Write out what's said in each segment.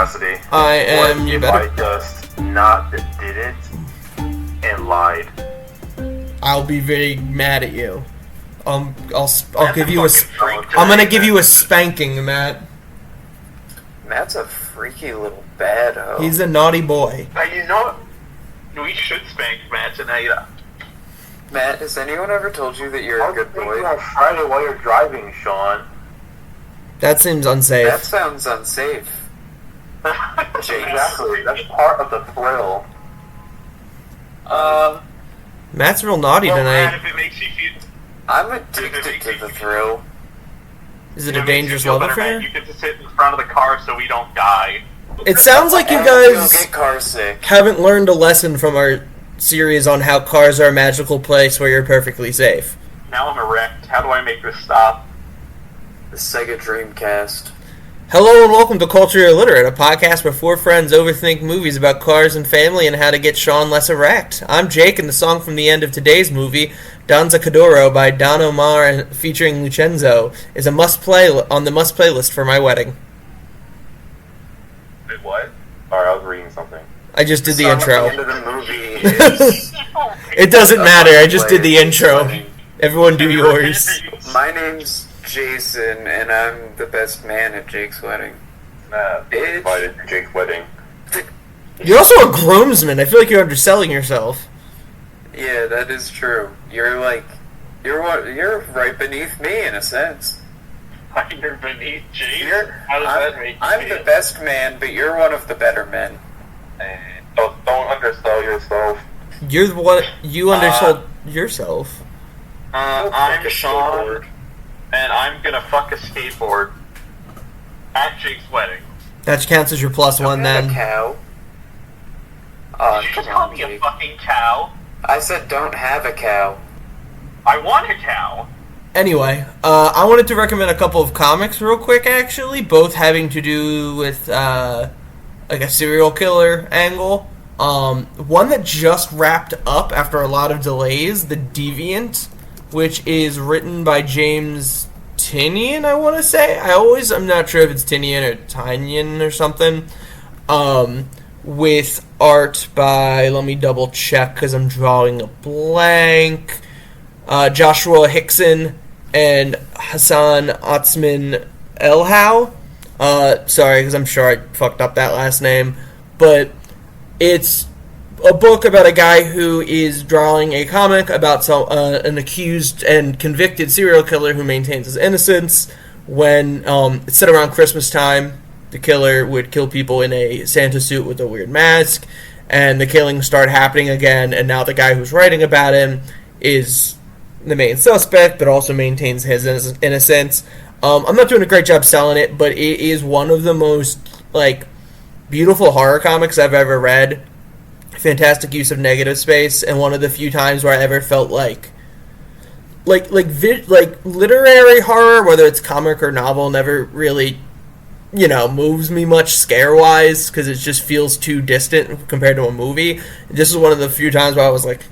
curiosity. I am. You if better. I just not did it and lied? I'll be very mad at you. I'll give you a. freak. I'm gonna give you a spanking, Matt. Matt's a freaky little bad hoe. He's a naughty boy. You know what? We should spank Matt tonight. Matt, has anyone ever told you that you're a good boy? On Friday while you're driving, Sean. That seems unsafe. That sounds unsafe. Exactly. That's part of the thrill. Matt's real naughty Matt, tonight. if it makes you feel, I'm addicted to the thrill. Is it a dangerous love affair? You get to sit in front of the car so we don't die. It sounds like you You'll guys get car sick. haven't learned a lesson from our series on how cars are a magical place where you're perfectly safe. Now I'm erect. How do I make this stop? The Sega Dreamcast. Hello and welcome to Culture Illiterate, a podcast where four friends overthink movies about cars and family and how to get Sean less erect. I'm Jake, and the song from the end of today's movie, Danza Kuduro by Don Omar featuring Lucenzo, is a must-play on the must-play list for my wedding. Wait, what? Alright, I was reading something. I just did the Song at intro. the end of the movie is... It doesn't matter, I just did the intro. Everyone do yours. My name's Jason, and I'm the best man at Jake's wedding. Nah, Bitch. invited to Jake's wedding. You're also a groomsman. I feel like you're underselling yourself. Yeah, that is true. You're right beneath me in a sense. You're beneath Jake? How does that make you I'm feel? the best man, but you're one of the better men. Don't undersell yourself. You're the one. You undersold yourself. I'm Fuck a Sean, skateboard. and I'm gonna fuck a skateboard at Jake's wedding. That counts as your plus one Don't have a then. cow. Did you Come just call on, me a Jake. fucking cow? I said don't have a cow. I want a cow. Anyway, I wanted to recommend a couple of comics real quick, actually, both having to do with like a serial killer angle. One that just wrapped up after a lot of delays, The Deviant, which is written by James Tynion, I want to say. I'm not sure if it's Tynion or Tynion or something. With art by, let me double check because I'm drawing a blank, Joshua Hickson and Hassan Otsman Elhow. Sorry, because I'm sure I fucked up that last name. But it's a book about a guy who is drawing a comic about an accused and convicted serial killer who maintains his innocence. When it's set around Christmas time, the killer would kill people in a Santa suit with a weird mask, and the killings start happening again, and now the guy who's writing about him is the main suspect, but also maintains his innocence. I'm not doing a great job selling it, but it is one of the most, beautiful horror comics I've ever read. Fantastic use of negative space, and one of the few times where I ever felt like literary horror, whether it's comic or novel, never really, moves me much scare-wise, because it just feels too distant compared to a movie. This is one of the few times where I was like,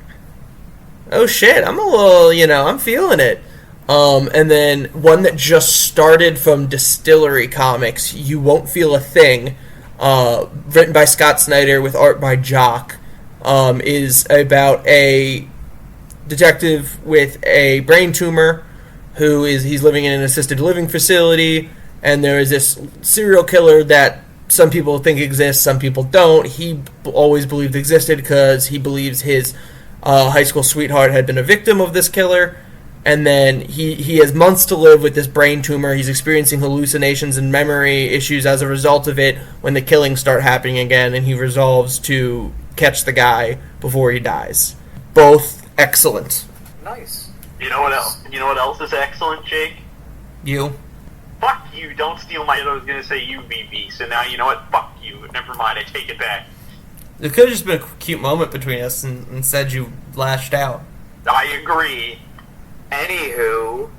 oh shit, I'm a little, I'm feeling it. And then one that just started from Distillery Comics, You Won't Feel a Thing, written by Scott Snyder with art by Jock, is about a detective with a brain tumor he's living in an assisted living facility, and there is this serial killer that some people think exists, some people don't. He always believed existed because he believes his high school sweetheart had been a victim of this killer, and then he has months to live with this brain tumor. He's experiencing hallucinations and memory issues as a result of it when the killings start happening again, and he resolves to catch the guy before he dies. Both excellent. Nice. You know what else? You know what else is excellent, Jake? You? Fuck you! Don't steal my. I was gonna say UVB. So now you know what? Fuck you. Never mind. I take it back. There could have just been a cute moment between us, and instead you lashed out. I agree. Anywho,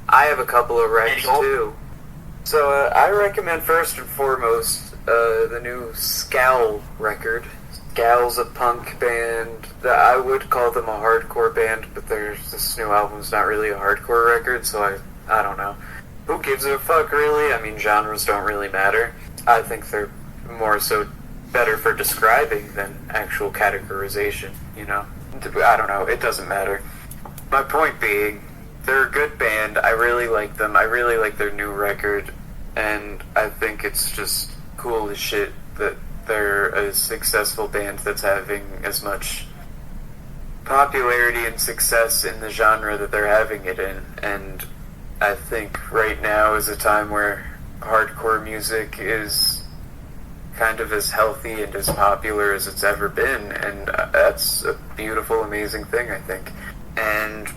I have a couple of recs too. So I recommend first and foremost the new Scowl record. Scowl's a punk band. I would call them a hardcore band, but this new album's not really a hardcore record, so I don't know. Who gives a fuck, really? I mean, genres don't really matter. I think they're more so better for describing than actual categorization, you know? I don't know, it doesn't matter. My point being, they're a good band, I really like them, I really like their new record, and I think it's just cool as shit that they're a successful band that's having as much popularity and success in the genre that they're having it in, and I think right now is a time where hardcore music is kind of as healthy and as popular as it's ever been, and that's a beautiful, amazing thing, I think. And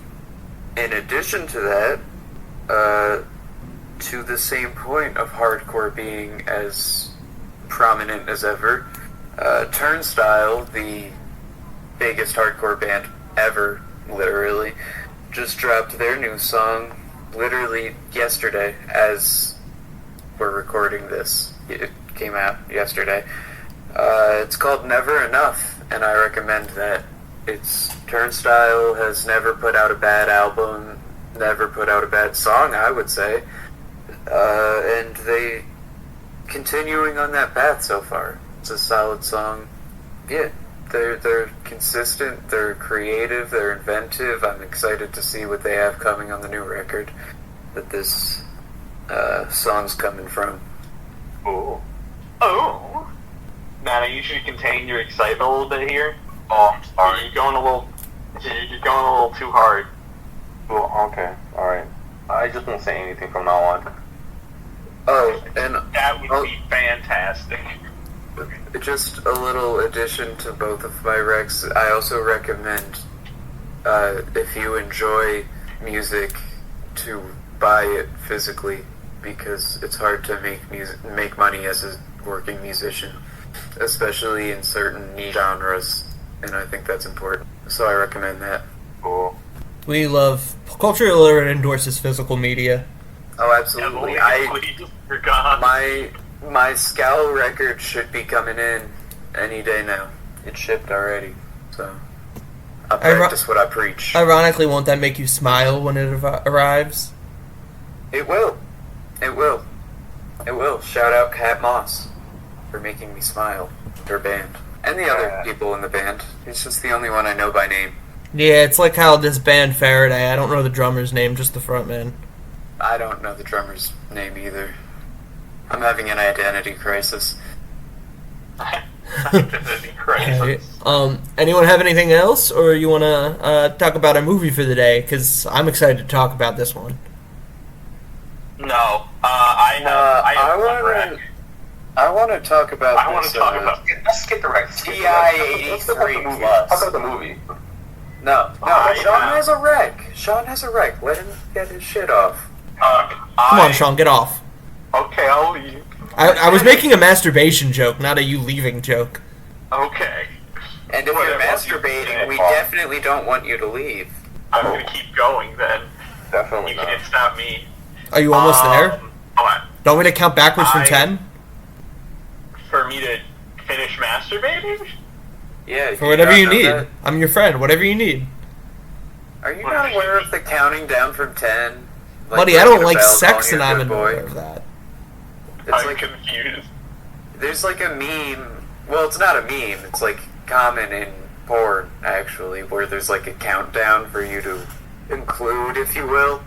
in addition to that, to the same point of hardcore being as prominent as ever, Turnstile, the biggest hardcore band ever, literally, just dropped their new song literally yesterday as we're recording this. It came out yesterday. It's called Never Enough, and I recommend that. Turnstile has never put out a bad album, never put out a bad song, I would say, and they continuing on that path so far. It's a solid song. Yeah, they're consistent, they're creative, they're inventive. I'm excited to see what they have coming on the new record that this song's coming from. Oh. Matt, you should contain your excitement a little bit here. Oh, I'm sorry. You're going a little too hard. Well, okay, alright. I just won't say anything from now on. Oh, and that would be fantastic. Just a little addition to both of my recs. I also recommend, if you enjoy music, to buy it physically, because it's hard to make money as a working musician, especially in certain niche genres, and I think that's important. So I recommend that. Cool. We love Culture Illiterate endorses physical media. Oh, absolutely. My Scowl record should be coming in any day now. It shipped already, so I practice what I preach. Ironically, won't that make you smile when it arrives? It will. It will. It will. Shout out Cat Moss for making me smile. Their band. And the other people in the band. He's just the only one I know by name. Yeah, it's like how this band Faraday, I don't know the drummer's name, just the frontman. I don't know the drummer's name either. I'm having an identity crisis. Identity crisis. Anyone have anything else, or you want to talk about a movie for the day? Because I'm excited to talk about this one. No, I want to talk about. I want to talk about. Let's skip the rec. TI-83 Plus. Talk about the movie. No. Sean has a rec. Sean has a rec. Let him get his shit off. Come on, Sean, get off. Okay, I'll leave. I was making a masturbation joke, not a you leaving joke. Okay. And if you're masturbating, we definitely don't want you to leave. I'm going to keep going then. Definitely You not. can't stop me. Are you almost there? Hold on. Don't want me to count backwards from 10? For me to finish masturbating? Yeah. For whatever you know need. that? I'm your friend, whatever you need. Are you not aware of the counting down from 10? Like Buddy, I don't ringing a like bell, sex calling and you a I'm good aware boy? of that. It's I'm like confused. there's like a meme. Well, it's not a meme. It's like common in porn, actually, where there's like a countdown for you to include, if you will.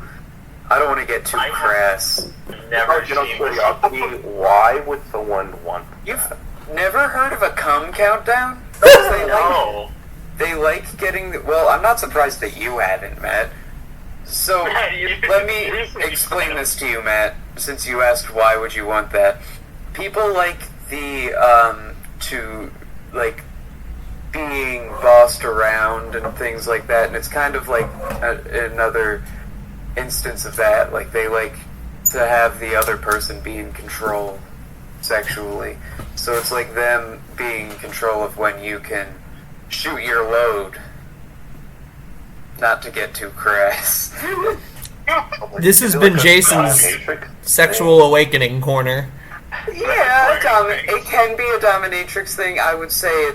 I don't want to get too crass. Never You know, seen curiosity, this. why would someone want You've that? never heard of a cum countdown? Because No. they like getting. Well, I'm not surprised that you haven't, Matt. So let me explain this to you, Matt. Since you asked why would you want that, people like the to like being bossed around and things like that, and it's kind of like another instance of that. Like they like to have the other person be in control sexually, so it's like them being in control of when you can shoot your load. Not to get too crass. This has Is it been like a Jason's dominatrix sexual awakening corner. Yeah, it can be a dominatrix thing. I would say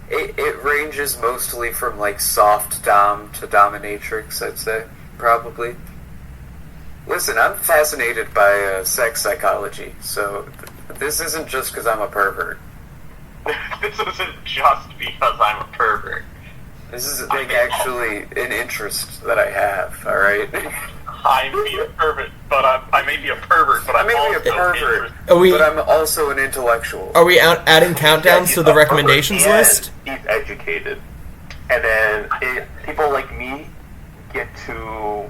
it ranges mostly from like soft dom to dominatrix. I'd say probably. Listen, I'm fascinated by sex psychology, so this isn't just because I'm a pervert. this isn't just because I'm a pervert. This is like actually an interest that I have. All right. I may be a pervert, but I may be a pervert, but I'm also pervert, Are but I'm also an intellectual. Are we adding countdowns to the recommendations list? He's educated, and then people like me get to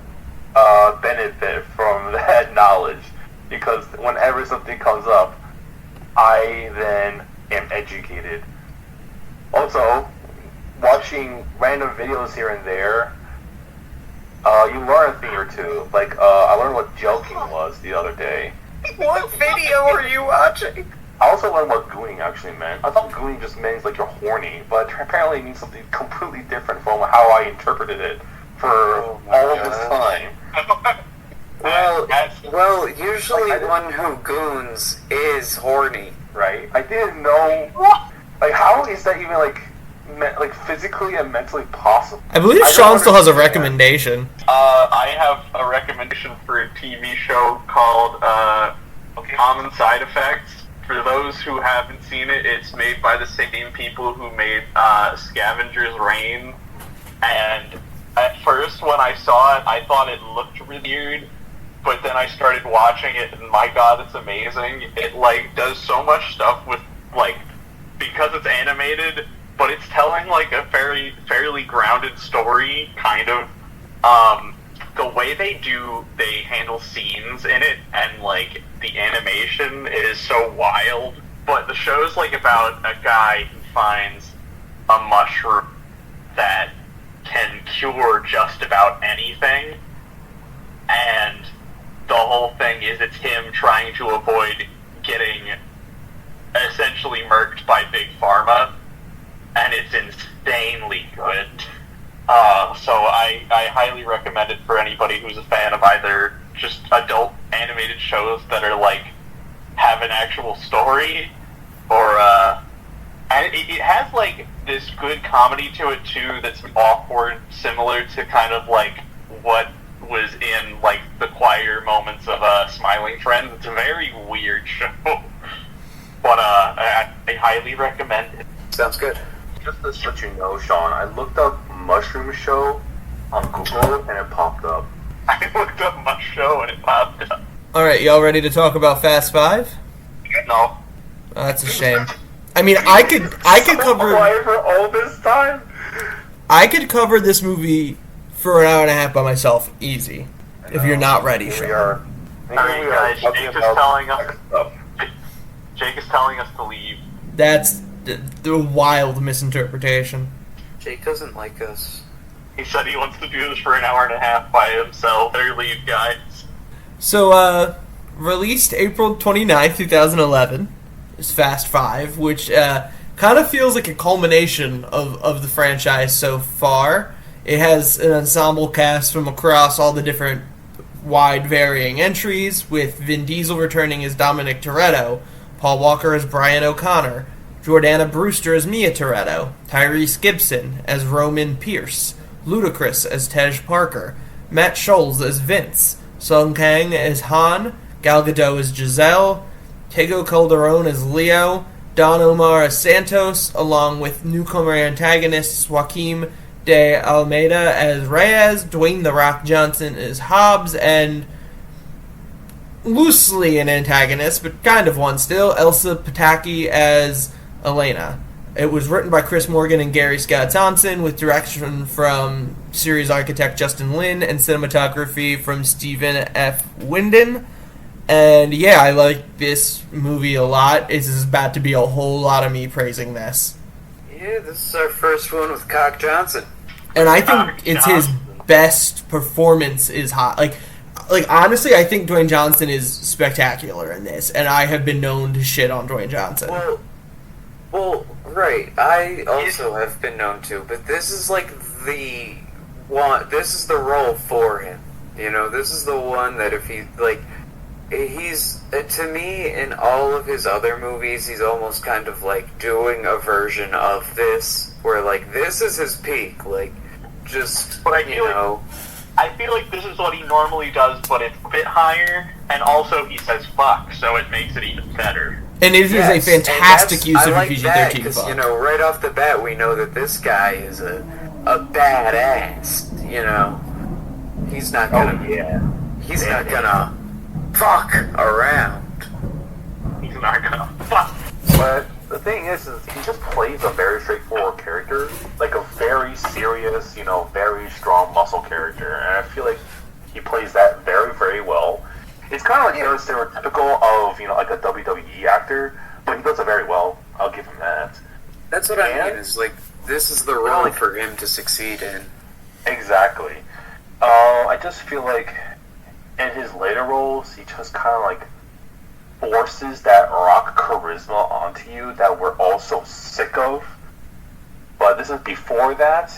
benefit from that knowledge because whenever something comes up, I then am educated. Also, watching random videos here and there, you learn a thing or two. Like, I learned what joking was the other day. What video are you watching? I also learned what gooning actually meant. I thought gooning just means like you're horny, but apparently it means something completely different from how I interpreted it for all of this time. Well, usually one who goons is horny. Right? I didn't know. Like, how is that even like physically and mentally possible? I believe I Sean don't still has a understand. recommendation. I have a recommendation for a TV show called Common Side Effects. For those who haven't seen it, it's made by the same people who made Scavenger's Reign. And at first, when I saw it, I thought it looked really weird. But then I started watching it, and my god, it's amazing. It, does so much stuff with, because it's animated, but it's telling, a fairly grounded story, kind of. The way they handle scenes in it, and, the animation is so wild. But the show's, about a guy who finds a mushroom that can cure just about anything, and the whole thing is it's him trying to avoid getting essentially murked by Big Pharma, and it's insanely good. So I highly recommend it for anybody who's a fan of either just adult animated shows that are have an actual story, or and it has this good comedy to it too that's awkward, similar to kind of what was in the quieter moments of Smiling Friends. It's a very weird show, but I highly recommend it. Sounds good. Just to let you know, Sean, I looked up Mushroom Show on Google and it popped up. I looked up my show and it popped up. Alright, y'all ready to talk about Fast Five? No. Oh, that's a shame. I mean, I could cover... Why for all this time? I could cover this movie for an hour and a half by myself, easy. If you're not ready, Here Sean. we are. Alright, guys, talking Jake is about telling us... sex stuff. Jake is telling us to leave. That's the wild misinterpretation. Jake doesn't like us. He said he wants to do this for an hour and a half by himself. Better leave, guys. So, released April 29th, 2011, is Fast Five, which kind of feels like a culmination of the franchise so far. It has an ensemble cast from across all the different wide varying entries, with Vin Diesel returning as Dominic Toretto, Paul Walker as Brian O'Connor, Jordana Brewster as Mia Toretto, Tyrese Gibson as Roman Pierce, Ludacris as Tej Parker, Matt Scholes as Vince, Sung Kang as Han, Gal Gadot as Giselle, Tego Calderon as Leo, Don Omar as Santos, along with newcomer antagonists Joaquim de Almeida as Reyes, Dwayne "The Rock" Johnson as Hobbs, and loosely an antagonist, but kind of one still, Elsa Pataki as Elena. It was written by Chris Morgan and Gary Scott Thompson, with direction from series architect Justin Lin and cinematography from Stephen F. Winden. And yeah, I like this movie a lot. This is about to be a whole lot of me praising this. Yeah, this is our first one with Cock Johnson. And I think it's his best performance is hot. Like honestly, I think Dwayne Johnson is spectacular in this, and I have been known to shit on Dwayne Johnson. Well, right. I also have been known to, but this is the one. This is the role for him. You know, this is the one that if he's to me in all of his other movies, he's almost kind of doing a version of this, where this is his peak. But I feel like this is what he normally does, but it's a bit higher, and also he says fuck, so it makes it even better. And it is a fantastic use of a PG-13 because, fuck. you know, right off the bat, we know that this guy is a badass, you know. He's not gonna... He's not gonna fuck around. He's not gonna fuck. But the thing is he just plays a very straightforward character, like a very serious, you know, very strong muscle character, and I feel like he plays that very, very well. It's kind of like very stereotypical of, you know, like a WWE actor, but he does it very well. I'll give him that. That's what I mean, is like, this is the role for him to succeed in. Exactly. I just feel like in his later roles, he just kind of like forces that Rock charisma onto you that we're all so sick of. But this is before that,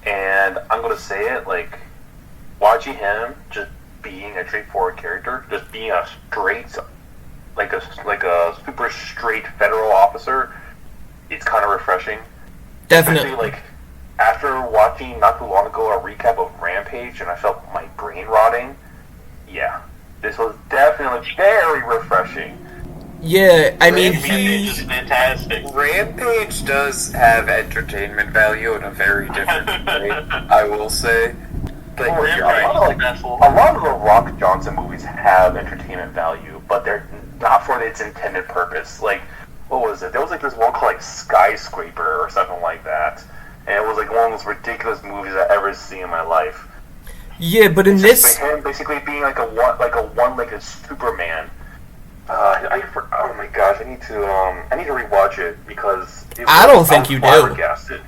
and I'm gonna say it, like, watching him just being a straightforward character, just being a straight, like a super straight federal officer, it's kind of refreshing. Definitely. Especially, like, after watching not too long ago a recap of Rampage, and I felt my brain rotting. Yeah, this was definitely very refreshing. Yeah, I mean, Rampage is fantastic. Rampage does have entertainment value in a very different way, I will say. But A lot of the Rock Johnson movies have entertainment value, but they're not for its intended purpose. Like, what was it? There was like this one called like Skyscraper or something like that, and it was like one of those ridiculous movies I've ever seen in my life. Yeah, but in this, like him basically being like a one-legged Superman. Oh my gosh, I need to rewatch it because I don't think you do. Flabbergasted.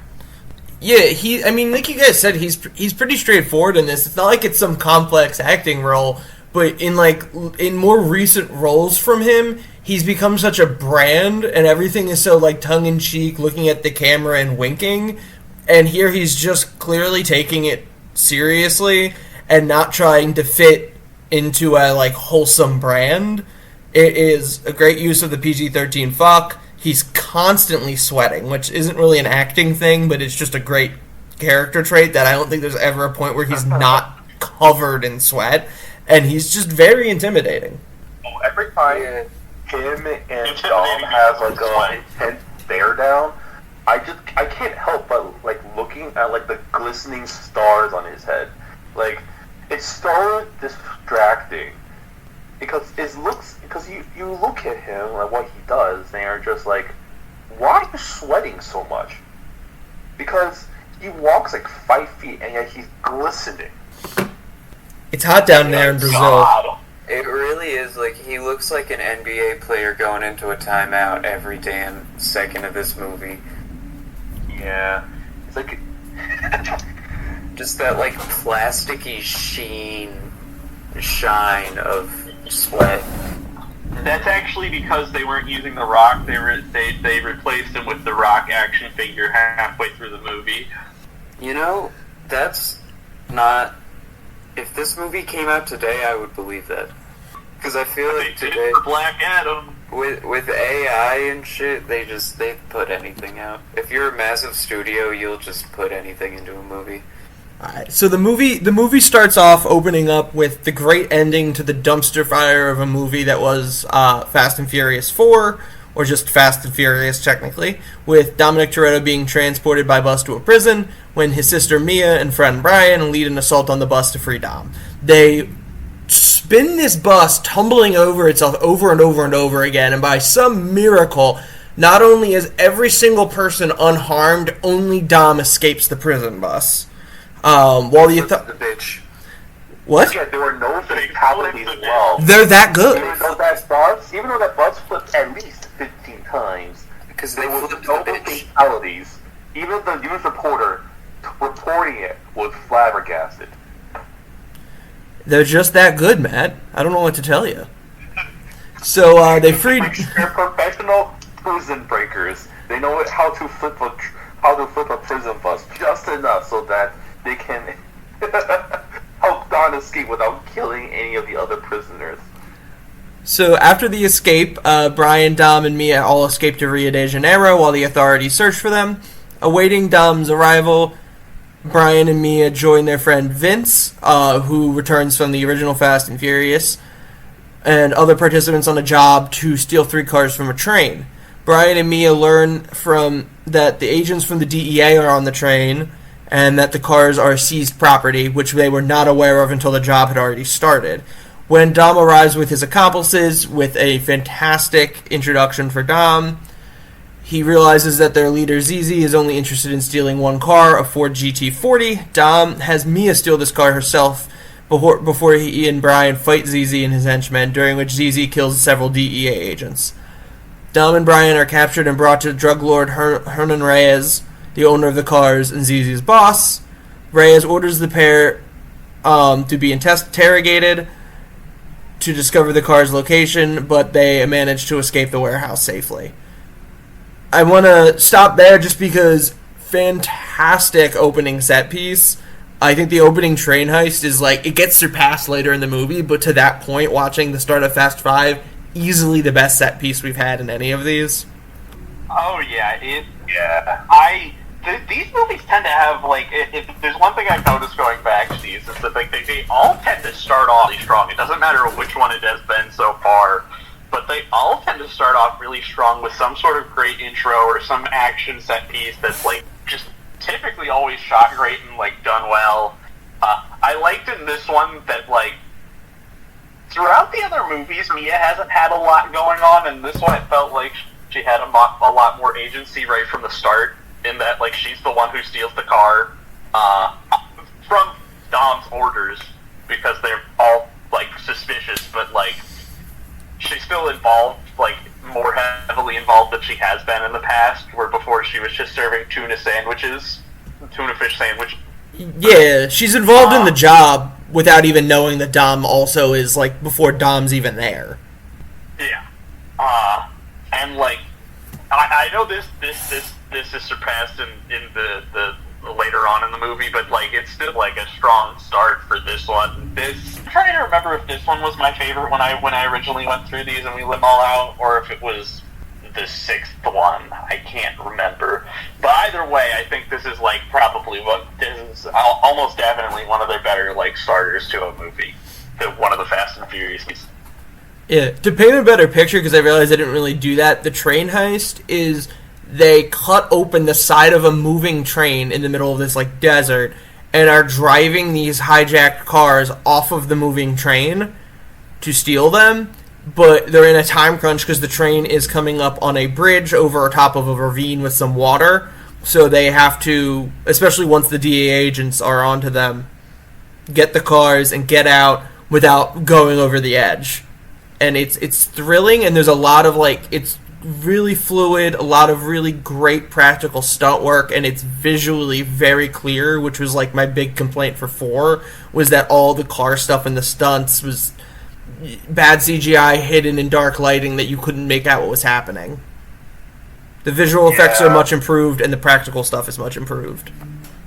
Yeah, I mean, like you guys said, he's pretty straightforward in this. It's not like it's some complex acting role, but in more recent roles from him, he's become such a brand, and everything is so like tongue-in-cheek, looking at the camera and winking, and here he's just clearly taking it seriously and not trying to fit into a like wholesome brand. It is a great use of the PG-13 fuck. He's constantly sweating, which isn't really an acting thing, but it's just a great character trait that I don't think there's ever a point where he's not covered in sweat, and he's just very intimidating. Every time him and Dom have like a intense stare down, I can't help but like looking at like the glistening stars on his head. Like, it's so distracting because you look at him like what he does and you're just like, why are you sweating so much? Because he walks like 5 feet and yet he's glistening. It's hot down there in Brazil. God. It really is, like, he looks like an NBA player going into a timeout every damn second of this movie. Yeah. It's like... just that, like, plasticky shine of sweat. That's actually because they weren't using The Rock. They replaced him with The Rock action figure halfway through the movie. You know, that's not... If this movie came out today, I would believe that. Because I feel like today... for Black Adam. With AI and shit, they put anything out. If you're a massive studio, you'll just put anything into a movie. Alright, so the movie starts off opening up with the great ending to the dumpster fire of a movie that was Fast and Furious 4, or just Fast and Furious technically, with Dominic Toretto being transported by bus to a prison when his sister Mia and friend Brian lead an assault on the bus to free Dom. They spin this bus, tumbling over itself over and over and over again, and by some miracle, not only is every single person unharmed, only Dom escapes the prison bus. While the bitch. What? Yeah, there were no fatalities as well. They're that good. Even though that bus flipped at least 15 times, Because there they was flipped no the bitch. fatalities. Even the news reporter reporting it was flabbergasted. They're just that good, Matt. I don't know what to tell you. So they freed. They're professional prison breakers. They know how to flip a prison bus just enough so that they can help Don escape without killing any of the other prisoners. So after the escape, Brian, Dom, and Mia all escape to Rio de Janeiro while the authorities search for them. Awaiting Dom's arrival, Brian and Mia join their friend Vince, who returns from the original Fast and Furious. and other participants on a job to steal 3 cars from a train. Brian and Mia learn from that the agents from the DEA are on the train, and that the cars are seized property, which they were not aware of until the job had already started. When Dom arrives with his accomplices, with a fantastic introduction for Dom, he realizes that their leader Zizi is only interested in stealing 1 car, a Ford GT40. Dom has Mia steal this car herself before he and Brian fight Zizi and his henchmen, during which Zizi kills several DEA agents. Dom and Brian are captured and brought to drug lord Hernan Reyes, the owner of the cars and Zizi's boss. Reyes orders the pair to be interrogated to discover the car's location, but they manage to escape the warehouse safely. I want to stop there just because fantastic opening set piece. I think the opening train heist is it gets surpassed later in the movie, but to that point, watching the start of Fast 5, easily the best set piece we've had in any of these. Oh, yeah. These movies tend to have, if there's one thing I've noticed going back to these, is that they all tend to start off really strong. It doesn't matter which one it has been so far, but they all tend to start off really strong with some sort of great intro or some action set piece that's, just typically always shot great and, done well. I liked in this one that, throughout the other movies, Mia hasn't had a lot going on, and this one it felt like she had a lot more agency right from the start, in that, she's the one who steals the car from Dom's orders, because they're all, suspicious, but, she's still involved, more heavily involved than she has been in the past, where before she was just serving tuna fish sandwich. Yeah, she's involved in the job without even knowing that Dom also is, before Dom's even there. Yeah. And, I know this is surpassed in the later on in the movie, but it's still a strong start for this one. I'm trying to remember if this one was my favorite when I originally went through these and we let them all out, or if it was the 6th one. I can't remember. But either way, I think this is probably this is almost definitely one of their better starters to a movie. One of the Fast and Furious. Yeah, to paint a better picture, because I realized I didn't really do that, the train heist is they cut open the side of a moving train in the middle of this desert and are driving these hijacked cars off of the moving train to steal them, but they're in a time crunch because the train is coming up on a bridge over top of a ravine with some water, so they have to, especially once the DEA agents are onto them, get the cars and get out without going over the edge. And it's thrilling, and there's a lot of it's really fluid, a lot of really great practical stunt work, and it's visually very clear, which was my big complaint for 4, was that all the car stuff and the stunts was bad CGI hidden in dark lighting that you couldn't make out what was happening. The visual effects are much improved, and the practical stuff is much improved.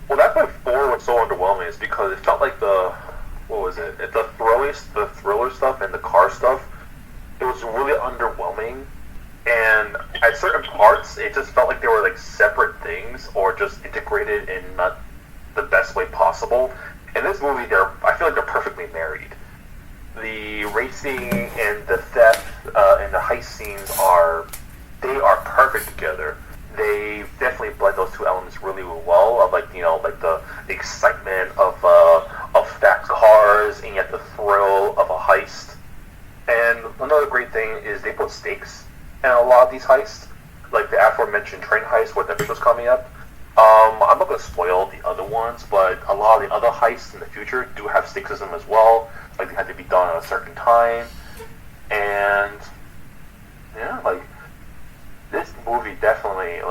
Well, that's why 4 was so underwhelming, is because it felt like the thriller stuff and the car stuff, it was really underwhelming. And at certain parts, it just felt like they were separate things, or just integrated in not the best way possible. In this movie, I feel like they're perfectly married. The racing and the theft and the heist scenes are perfect together. They definitely blend those two elements really well. Of the excitement of fast cars, and yet the thrill of a heist. And another great thing is they put stakes in a lot of these heists, like the aforementioned train heist where the bitch was coming up. I'm not going to spoil the other ones, but a lot of the other heists in the future do have stakes in them as well. They had to be done at a certain time. And yeah, this movie definitely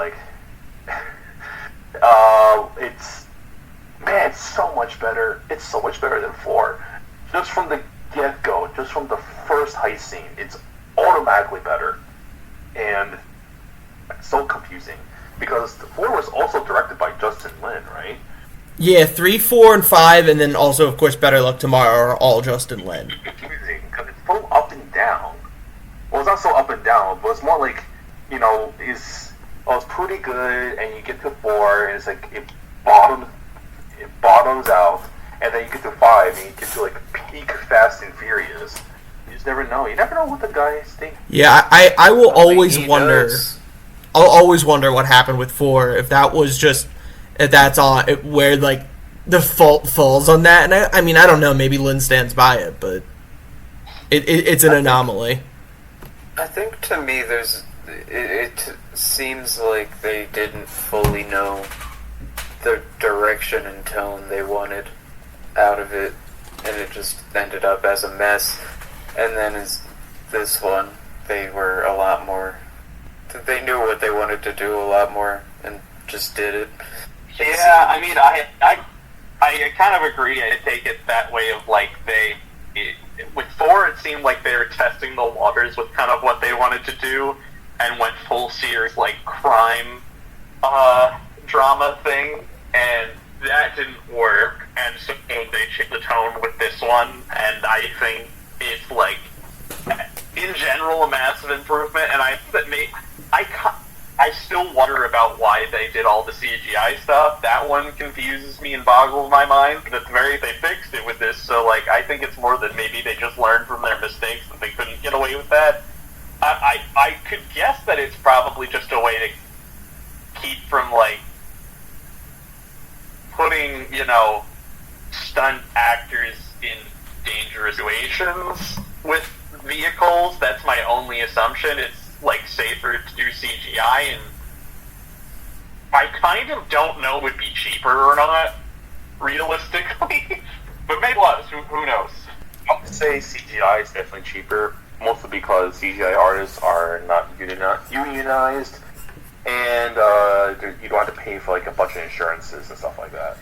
it's so much better. It's so much better than 4. Just from the get-go, just from the first heist scene, it's automatically better. And it's so confusing, because 4 was also directed by Justin Lin, right? Yeah, 3, 4, and 5, and then also, of course, Better Luck Tomorrow are all Justin Lin. It's confusing, because it's so up and down. Well, it's not so up and down, but it's more it's pretty good, and you get to 4, and it's it bottoms out, and then you get to 5, and you get to peak Fast and Furious. It's just never know. You never know what the guys think. Yeah, I will always He wonder. knows. I'll always wonder what happened with 4. If that's on where like the fault falls on that. And I mean, I don't know. Maybe Lynn stands by it, but it's an anomaly. I think to me, it seems like they didn't fully know the direction and tone they wanted out of it, and it just ended up as a mess. And then as this one, they were a lot more. They knew what they wanted to do a lot more and just did it. Yeah, I mean, I kind of agree. I take it that way of like with 4, it seemed like they were testing the waters with kind of what they wanted to do, and went full series like crime drama thing, and that didn't work. And so they changed the tone with this one, and I think it's like in general a massive improvement. And I still wonder about why they did all the CGI stuff. That one confuses me and boggles my mind. But at the very they fixed it with this, so like I think it's more that maybe they just learned from their mistakes and they couldn't get away with that. I could guess that it's probably just a way to keep from like putting, stunt actors in dangerous situations with vehicles. That's my only assumption. It's like safer to do CGI, and I kind of don't know if it would be cheaper or not, realistically. But maybe it was. Who knows? I would say CGI is definitely cheaper, mostly because CGI artists are not unionized, and you don't have to pay for like a bunch of insurances and stuff like that.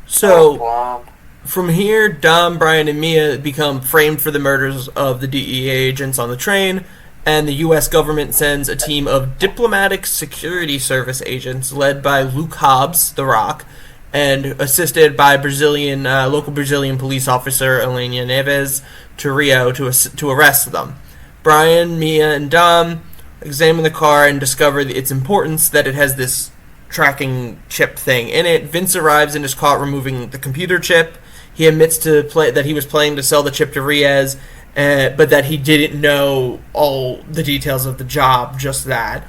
So, from here, Dom, Brian, and Mia become framed for the murders of the DEA agents on the train, and the U.S. government sends a team of diplomatic security service agents led by Luke Hobbs, The Rock, and assisted by local Brazilian police officer Elena Neves to Rio to arrest them. Brian, Mia, and Dom examine the car and discover its importance, that it has this tracking chip thing in it. Vince arrives and is caught removing the computer chip. He admits that he was planning to sell the chip to Reyes, but that he didn't know all the details of the job, just that.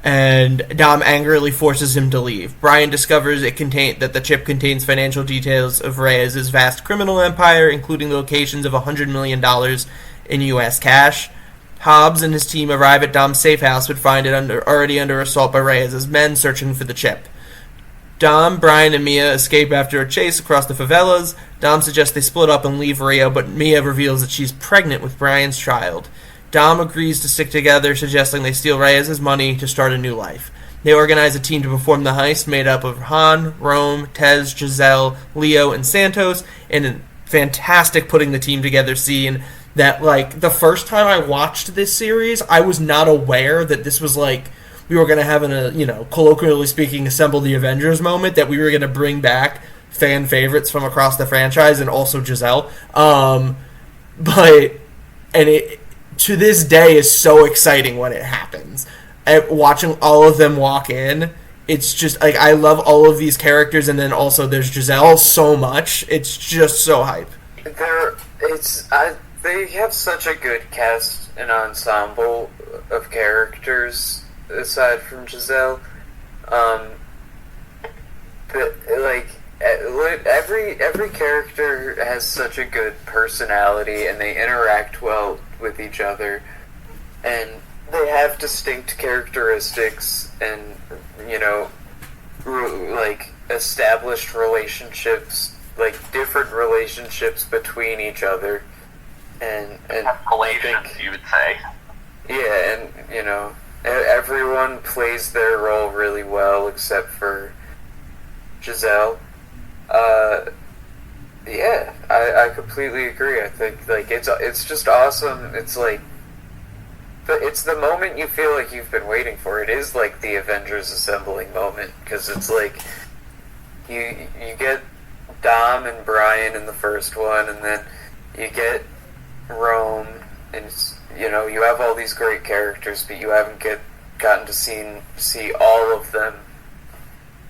And Dom angrily forces him to leave. Brian discovers that the chip contains financial details of Reyes' vast criminal empire, including the locations of $100 million in U.S. cash. Hobbs and his team arrive at Dom's safe house, but find it already under assault by Reyes' men searching for the chip. Dom, Brian, and Mia escape after a chase across the favelas. Dom suggests they split up and leave Rio, but Mia reveals that she's pregnant with Brian's child. Dom agrees to stick together, suggesting they steal Reyes' money to start a new life. They organize a team to perform the heist made up of Han, Rome, Tez, Giselle, Leo, and Santos, in a fantastic putting the team together scene that, like, the first time I watched this series, I was not aware that this was, like, we were going to have colloquially speaking, assemble the Avengers moment, that we were going to bring back fan favorites from across the franchise, and also Giselle. It to this day is so exciting when it happens. Watching all of them walk in, it's just, like, I love all of these characters, and then also there's Giselle so much. It's just so hype. They have such a good cast and ensemble of characters aside from Giselle. Every character has such a good personality, and they interact well with each other, and they have distinct characteristics, and established relationships, like different relationships between each other. And relations, you would say. Yeah, and everyone plays their role really well except for Giselle. Yeah, I completely agree. I think it's just awesome. It's like it's the moment you feel like you've been waiting for. It is like the Avengers assembling moment, because it's like you get Dom and Brian in the first one, and then you get Rome, and you have all these great characters, but you haven't gotten to see all of them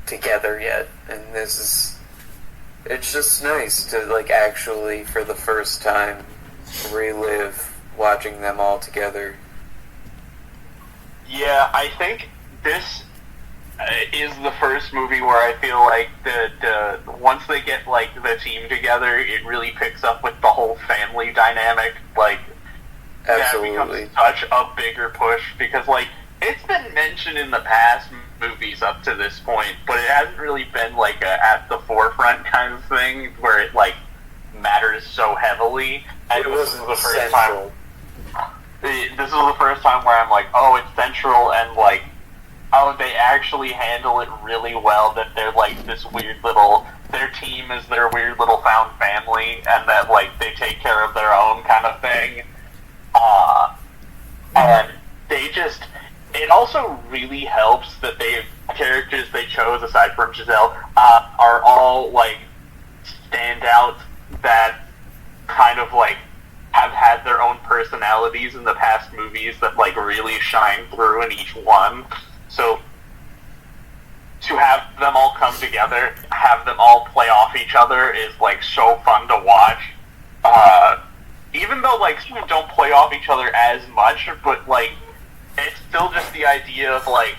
together yet. And it's just nice to, like, actually for the first time relive watching them all together. Yeah, I think this is the first movie where I feel like the once they get like the team together, it really picks up with the whole family dynamic. Like, Absolutely. that becomes such a bigger push because like it's been mentioned in the past movies up to this point, but it hasn't really been like a at the forefront kind of thing where it like matters so heavily. And It this is wasn't the first central. time. This is the first time where I'm like, oh, it's central, and like, oh, they actually handle it really well. That they're like this weird little. Their team is their weird little found family, and that like they take care of their own kind of thing. And they just. It also really helps that characters they chose aside from Giselle are all like standouts that kind of like have had their own personalities in the past movies that like really shine through in each one. So to have them all come together, have them all play off each other is like so fun to watch. Even though like some don't play off each other as much, but like it's still just the idea of like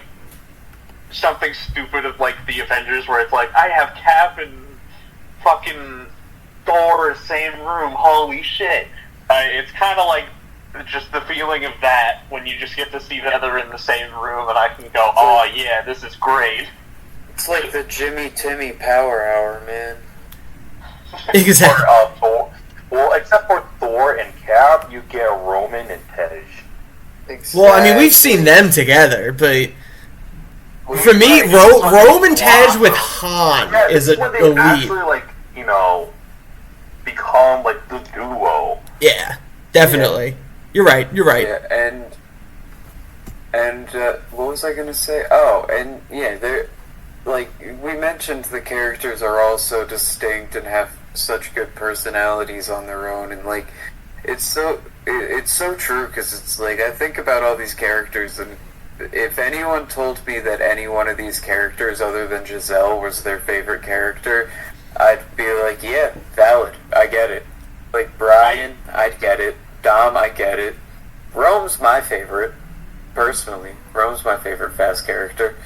something stupid of like the Avengers where it's like I have Cap and fucking Thor same room, holy shit. It's kind of like just the feeling of that when you just get to see the other in the same room and I can go, oh yeah, this is great. It's like the Jimmy Timmy Power Hour, man. Exactly. For, Thor, well, except for Thor and Cap, you get Roman and Tej. Exactly. Well, I mean, we've seen them together, but for me, Rome and Tej with Han is when they elite. actually, like, you know, become like the duo. Yeah, definitely. Yeah. You're right. Yeah, and what was I gonna say? Oh, and yeah, they're like we mentioned, the characters are all so distinct and have such good personalities on their own, and like it's so true because it's like I think about all these characters, and if anyone told me that any one of these characters other than Giselle was their favorite character, I'd be like, yeah, valid, I get it. Like Brian, I'd get it. Dom, I get it. Rome's my favorite, personally. Rome's my favorite fast character.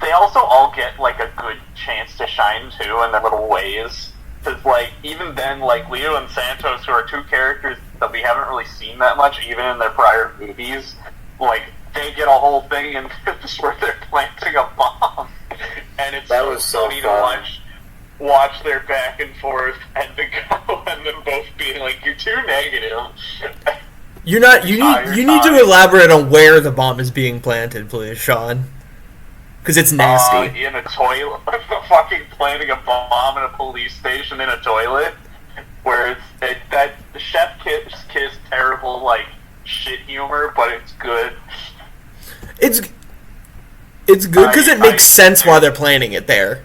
They also all get like a good chance to shine too in their little ways. Because like even then, like Leo and Santos, who are two characters that we haven't really seen that much, even in their prior movies, like they get a whole thing and just where they're planting a bomb, and it's that was so funny fun. to watch their back and forth and to go and them both being like, you're too negative. You need to elaborate on where the bomb is being planted, please, Sean. Because it's nasty. In a toilet. Fucking planting a bomb in a police station in a toilet. Where that chef kiss terrible, like, shit humor, but it's good. It's good because it makes sense why they're planning it there.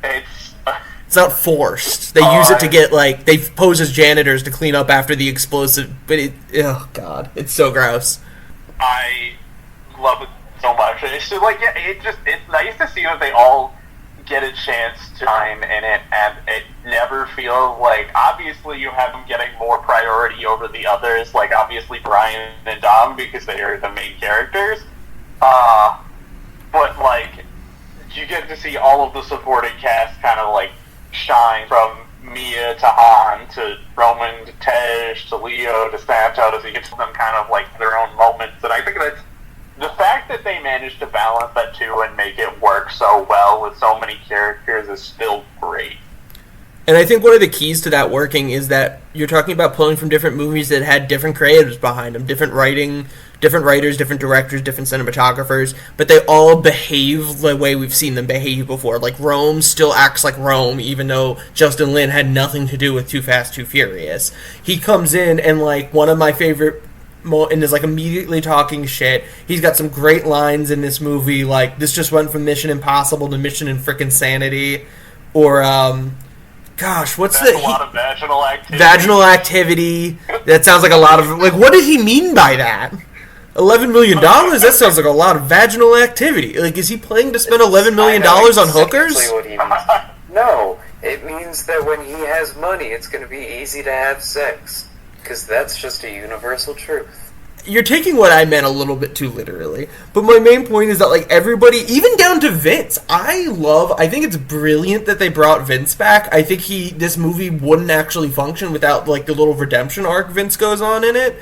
It's not forced. They use it to get, like, they pose as janitors to clean up after the explosive, but oh god, it's so gross. I love it so much. It's just like, yeah, it's nice to see that they all get a chance to shine in it, and it never feels like, obviously you have them getting more priority over the others, like obviously Brian and Dom, because they are the main characters, but like, you get to see all of the supporting cast kind of like shine, from Mia to Han to Roman to Tej to Leo to Santos, so you get to them kind of like their own moments, and I think that's the fact that they managed to balance that too and make it work so well with so many characters is still great. And I think one of the keys to that working is that you're talking about pulling from different movies that had different creatives behind them, different writing, different writers, different directors, different cinematographers, but they all behave the way we've seen them behave before. Like, Rome still acts like Rome, even though Justin Lin had nothing to do with Too Fast, Too Furious. He comes in and, like, one of my favorite and is like immediately talking shit. He's got some great lines in this movie, like, this just went from Mission Impossible to Mission and Frickin' Sanity, or gosh, what's That's a lot of vaginal activity. Vaginal activity. That sounds like a lot of, like, what did he mean by that? $11 million? That sounds like a lot of vaginal activity. Like, is he planning to spend $11 million on hookers? Exactly what he means. No, It means that when he has money, it's going to be easy to have sex. Because that's just a universal truth. You're taking what I meant a little bit too literally. But my main point is that, like, everybody, even down to Vince, I think it's brilliant that they brought Vince back. I think this movie wouldn't actually function without, like, the little redemption arc Vince goes on in it.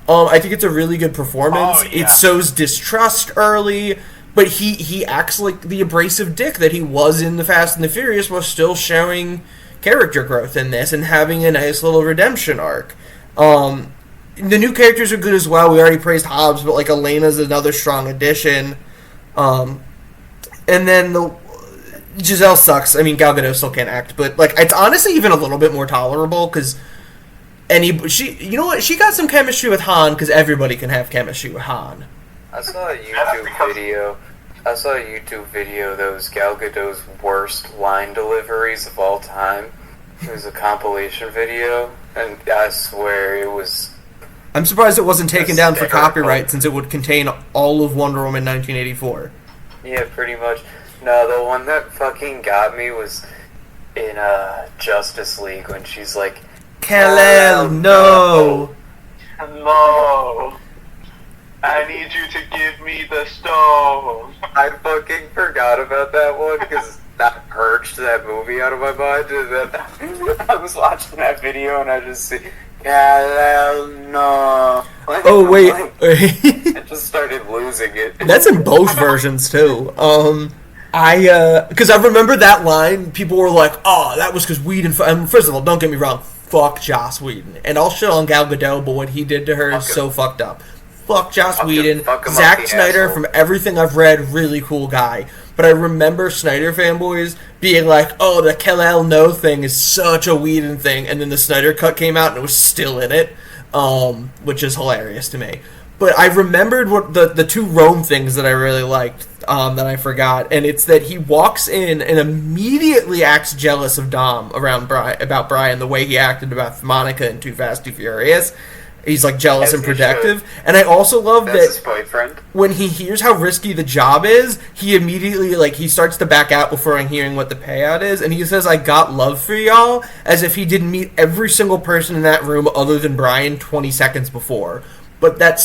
I think it's a really good performance. Oh, yeah. It sows distrust early, but he acts like the abrasive dick that he was in The Fast and the Furious, while still showing character growth in this and having a nice little redemption arc. The new characters are good as well. We already praised Hobbs, but, like, Elena's another strong addition. And then Giselle sucks. I mean, Gal Gadot still can't act, but, like, it's honestly even a little bit more tolerable because you know what? She got some chemistry with Han because everybody can have chemistry with Han. I saw a YouTube video that was Gal Gadot's worst line deliveries of all time. It was a compilation video, and I swear it was... I'm surprised it wasn't taken down for copyright since it would contain all of Wonder Woman 1984. Yeah, pretty much. No, the one that fucking got me was in Justice League when she's like, Kal-El, no! No! I need you to give me the stone! I fucking forgot about that one because that purged that movie out of my mind. I was watching that video and I just see... no. Oh, wait. I just started losing it. That's in both versions, too. Because I remember that line, people were like, oh, that was because Whedon... First of all, don't get me wrong, fuck Joss Whedon. And I'll shit on Gal Gadot, but what he did to her is so fucked up. Fuck Joss Whedon. Zack Snyder, asshole. from everything I've read, really cool guy. But I remember Snyder fanboys being like, oh, the Kal-El no thing is such a Whedon thing. And then the Snyder cut came out and it was still in it, which is hilarious to me. But I remembered what the two Rome things that I really liked that I forgot. And it's that he walks in and immediately acts jealous of Dom about Brian, the way he acted about Monica in Too Fast, Too Furious. He's, like, jealous and protective. And I also love that his boyfriend. When he hears how risky the job is, he immediately, like, he starts to back out before hearing what the payout is. And he says, I got love for y'all, as if he didn't meet every single person in that room other than Brian 20 seconds before. But that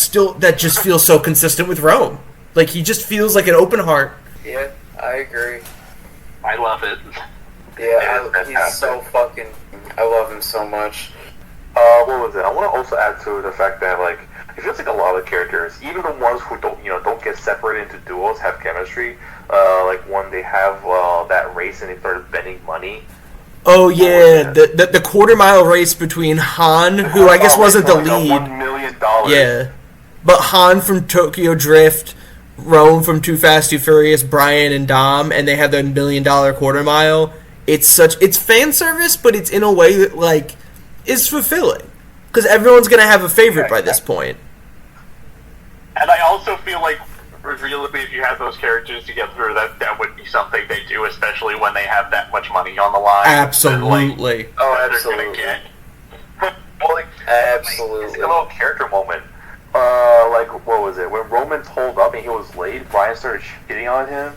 just feels so consistent with Rome. Like, he just feels like an open heart. Yeah, I agree. I love it. Yeah, he's so fucking... I love him so much. What was it? I want to also add to the fact that, like, it feels like a lot of characters, even the ones who don't get separated into duos, have chemistry. Like when they have that race and they started betting money. Oh yeah, the quarter mile race between Han, who I guess wasn't the lead. $1 million. Yeah, but Han from Tokyo Drift, Rome from Too Fast, Too Furious, Brian and Dom, and they have the $1 million quarter mile. It's fan service, but it's in a way that, like, is fulfilling. Because everyone's going to have a favorite by this point. And I also feel like, realistically, if you have those characters together, that would be something they do, especially when they have that much money on the line. Absolutely. Absolutely. They're gonna get. Absolutely. It's a little character moment. Like, what was it? When Roman pulled up and he was late, Brian started shitting on him.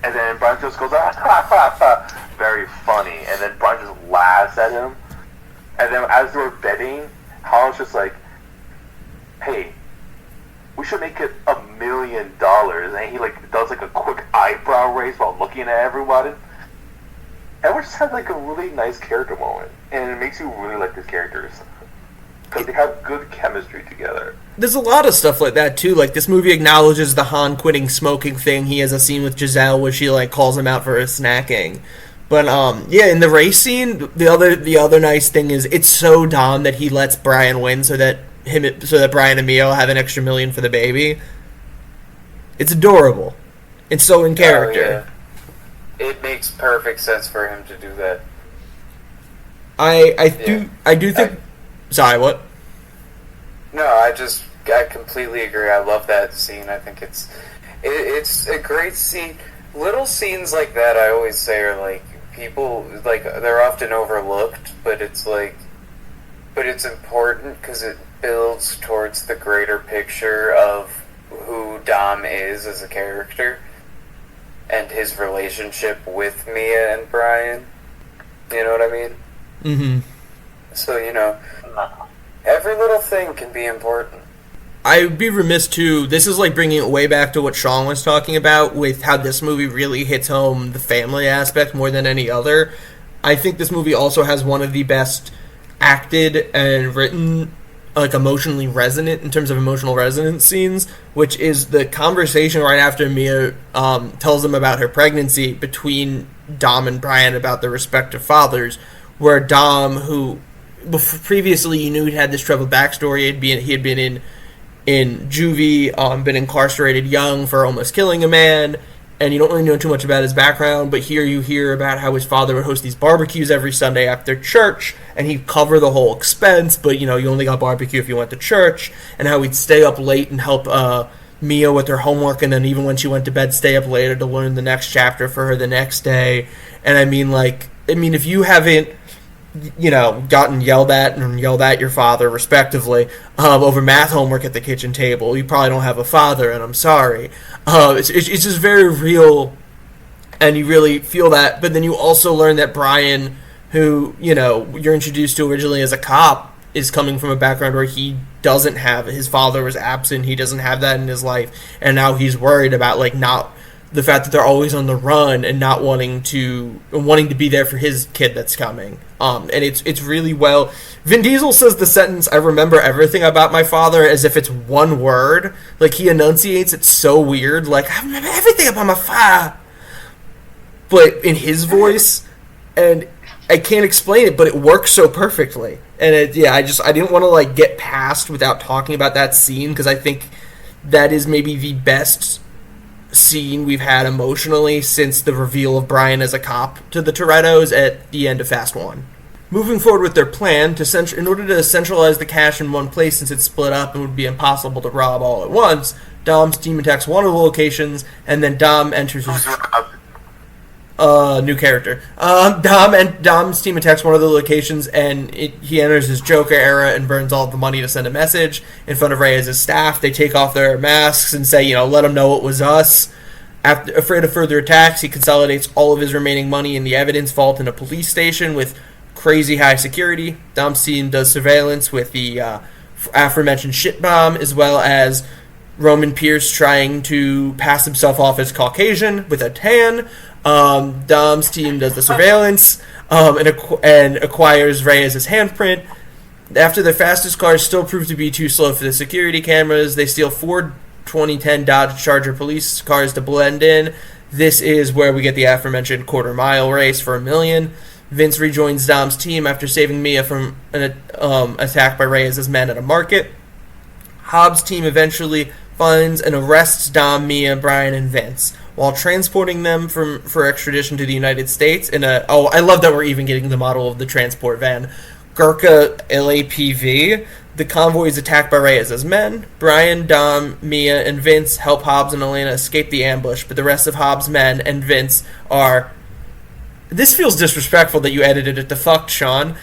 And then Brian just goes, ha ha ha. Very funny. And then Brian just laughs at him. And then as they were betting, Holland's just like, hey, we should make it $1 million. And he, like, does, like, a quick eyebrow raise while looking at everybody. Everyone just had, like, a really nice character moment. And it makes you really like these characters. Because they have good chemistry together. There's a lot of stuff like that, too. Like, this movie acknowledges the Han quitting smoking thing. He has a scene with Giselle where she, like, calls him out for his snacking. But, yeah, in the race scene, the other nice thing is it's so Dom that he lets Brian win so that Brian and Mio have an extra $1 million for the baby. It's adorable. It's so in character. Oh, yeah. It makes perfect sense for him to do that. I do think... Sorry, what? No, I completely agree. I love that scene. I think it's a great scene. Little scenes like that, I always say, are like, people, like, they're often overlooked, but it's important because it builds towards the greater picture of who Dom is as a character and his relationship with Mia and Brian. You know what I mean? Mm-hmm. So, every little thing can be important. I'd be remiss too. This is like bringing it way back to what Sean was talking about with how this movie really hits home the family aspect more than any other. I think this movie also has one of the best acted and written, like emotionally resonant in terms of emotional resonance scenes, which is the conversation right after Mia tells them about her pregnancy between Dom and Brian about their respective fathers, where Dom, who previously you knew he had this troubled backstory, he had been in juvie, been incarcerated young for almost killing a man, and you don't really know too much about his background, but here you hear about how his father would host these barbecues every Sunday after church, and he'd cover the whole expense, but, you only got barbecue if you went to church, and how he'd stay up late and help Mia with her homework, and then even when she went to bed, stay up later to learn the next chapter for her the next day. And if you haven't gotten yelled at and yelled at your father, respectively, over math homework at the kitchen table, you probably don't have a father, and I'm sorry. It's just very real, and you really feel that. But then you also learn that Brian, who, you're introduced to originally as a cop, is coming from a background where he doesn't have, his father was absent, he doesn't have that in his life, and now he's worried about, not the fact that they're always on the run and not wanting to be there for his kid that's coming. And it's really well. Vin Diesel says the sentence, "I remember everything about my father," as if it's one word. Like, he enunciates it so weird. Like, "I remember everything about my father," but in his voice, and I can't explain it, but it works so perfectly. And I didn't want to get past without talking about that scene, because I think that is maybe the best scene we've had emotionally since the reveal of Brian as a cop to the Torettos at the end of Fast 1. Moving forward with their plan, in order to centralize the cash in one place since it's split up and would be impossible to rob all at once, Dom's team attacks one of the locations, and then Dom enters his... new character. Dom's team attacks one of the locations, and he enters his Joker era and burns all the money to send a message in front of Reyes' staff. They take off their masks and say, let them know it was us. Afraid of further attacks, he consolidates all of his remaining money in the evidence vault in a police station with crazy high security. Dom's team does surveillance with the aforementioned shit bomb, as well as Roman Pierce trying to pass himself off as Caucasian with a tan. Dom's team does the surveillance and acquires Reyes' handprint. After their fastest cars still prove to be too slow for the security cameras, they steal 4 2010 Dodge Charger police cars to blend in. This is where we get the aforementioned quarter-mile race for $1 million. Vince rejoins Dom's team after saving Mia from an attack by Reyes' men at a market. Hobbs' team eventually finds and arrests Dom, Mia, Brian, and Vince while transporting them for extradition to the United States in a... Oh, I love that we're even getting the model of the transport van. Gurkha LAPV. The convoy is attacked by Reyes' men. Brian, Dom, Mia, and Vince help Hobbs and Elena escape the ambush, but the rest of Hobbs' men and Vince are... This feels disrespectful that you edited it to fuck, Sean.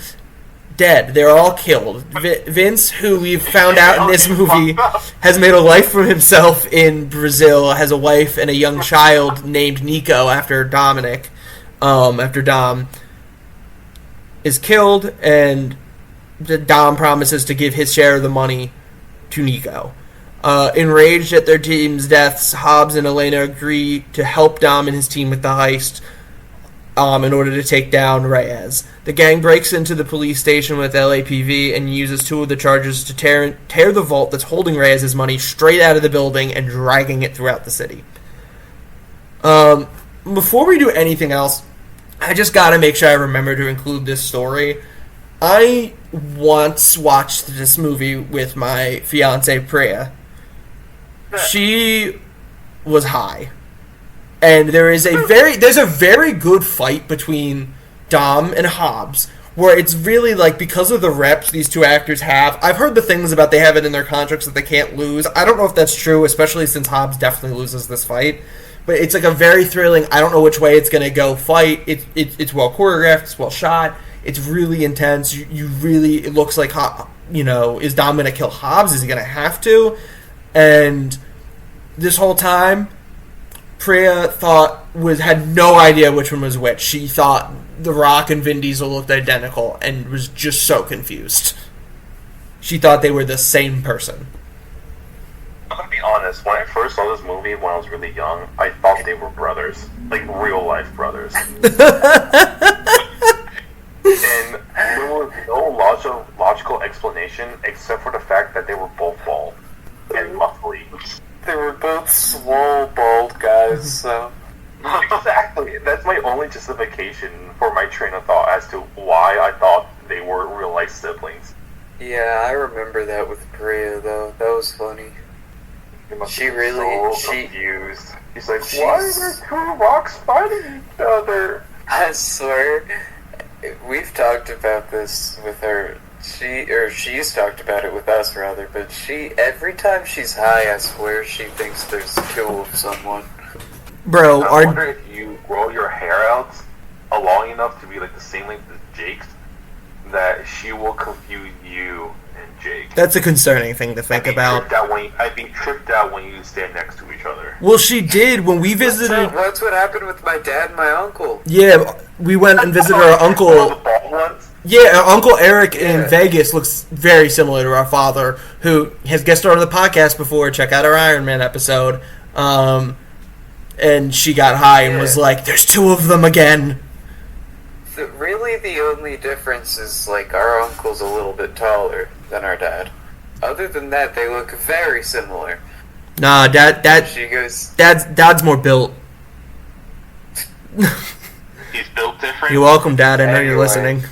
Dead. They're all killed. Vince, who we've found out in this movie, has made a life for himself in Brazil, has a wife and a young child named Nico after Dominic, after Dom is killed, and Dom promises to give his share of the money to Nico. Enraged at their team's deaths, Hobbs and Elena agree to help Dom and his team with the heist, in order to take down Reyes. The gang breaks into the police station with LAPV and uses 2 of the chargers to tear the vault that's holding Reyes' money straight out of the building and dragging it throughout the city. Before we do anything else, I just gotta make sure I remember to include this story. I once watched this movie with my fiance Priya. She was high. And there's a very good fight between Dom and Hobbs, where it's really because of the reps these 2 actors have. I've heard the things about they have it in their contracts that they can't lose. I don't know if that's true, especially since Hobbs definitely loses this fight. But it's a very thrilling, I don't know which way it's going to go fight. It's well choreographed, it's well shot, it's really intense. It looks like, is Dom going to kill Hobbs? Is he going to have to? And this whole time, Priya had no idea which one was which. She thought The Rock and Vin Diesel looked identical and was just so confused. She thought they were the same person. I'm gonna be honest, when I first saw this movie when I was really young, I thought they were brothers. Like, real-life brothers. And there was no logical explanation except for the fact that they were both bald and muscly. They were both swole, bald guys, so... Exactly. That's my only justification for my train of thought as to why I thought they were real-life siblings. Yeah, I remember that with Priya, though. That was funny. She really... confused. She's like, why are there two rocks fighting each other? I swear, we've talked about this with her. She's talked about it with us, rather, but every time she's high, I swear she thinks there's two of someone. Bro, I wonder if you grow your hair out long enough to be like the same length as Jake's, that she will confuse you and Jake. That's a concerning thing to think about. I'd be tripped out when you stand next to each other. Well, she did when we visited. That's what happened with my dad and my uncle. Yeah, we went and visited our uncle. The bald ones? Yeah, our Uncle Eric in Vegas looks very similar to our father, who has guest starred on the podcast before. Check out our Iron Man episode. And she got high and was like, "There's two of them again." Really, the only difference is, like, our uncle's a little bit taller than our dad. Other than that, they look very similar. Nah, She goes... Dad's more built. He's built different. You're welcome, Dad. I know you're Anyway. listening.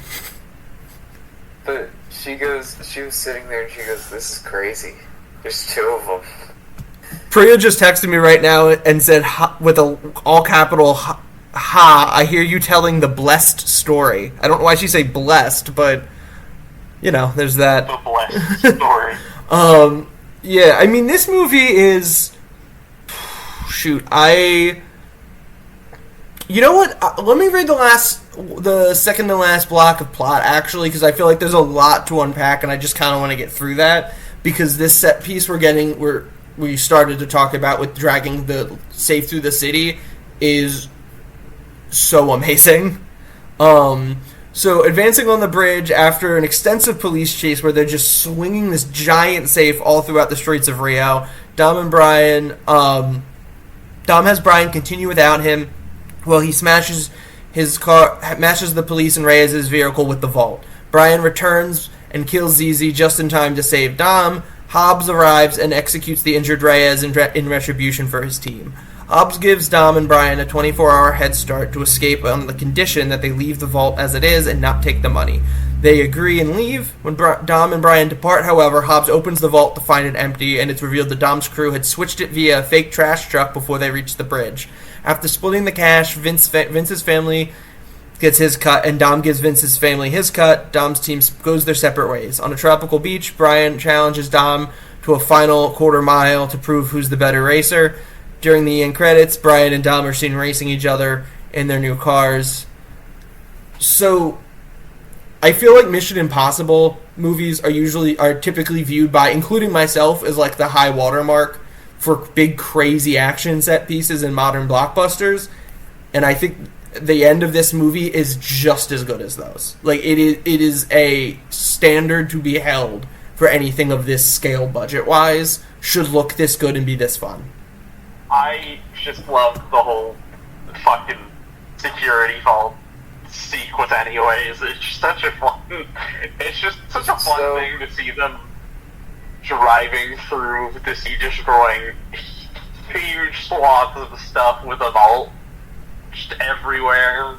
But she was sitting there and she goes, "This is crazy. There's two of them." Priya just texted me right now and said, with a all capital, "Ha, I hear you telling the blessed story." I don't know why she say blessed, but, you know, there's that. The blessed story. Yeah, I mean, this movie is... Shoot, You know what? Let me read the second to last block of plot, actually, because I feel like there's a lot to unpack, and I just kind of want to get through that, because this set piece we started to talk about with dragging the safe through the city is so amazing. So advancing on the bridge after an extensive police chase where they're just swinging this giant safe all throughout the streets of Rio, Dom has Brian continue without him while he smashes the police and Reyes' vehicle with the vault. Brian returns and kills ZZ just in time to save Dom. Hobbs arrives and executes the injured Reyes in retribution for his team. Hobbs gives Dom and Brian a 24-hour head start to escape on the condition that they leave the vault as it is and not take the money. They agree and leave. When Dom and Brian depart, however, Hobbs opens the vault to find it empty, and it's revealed that Dom's crew had switched it via a fake trash truck before they reached the bridge. After splitting the cash, Vince's family gets his cut, and Dom gives Vince's family his cut. Dom's team goes their separate ways. On a tropical beach, Brian challenges Dom to a final quarter mile to prove who's the better racer. During the end credits, Brian and Dom are seen racing each other in their new cars. So, I feel like Mission Impossible movies are typically viewed by, including myself, as like the high watermark for big crazy action set pieces in modern blockbusters. And I think the end of this movie is just as good as those. Like, it is a standard to be held for anything of this scale budget-wise, should look this good and be this fun. I just love the whole fucking security vault sequence anyways. It's just such a fun thing to see them driving through the sea, destroying huge swaths of stuff with a vault just everywhere.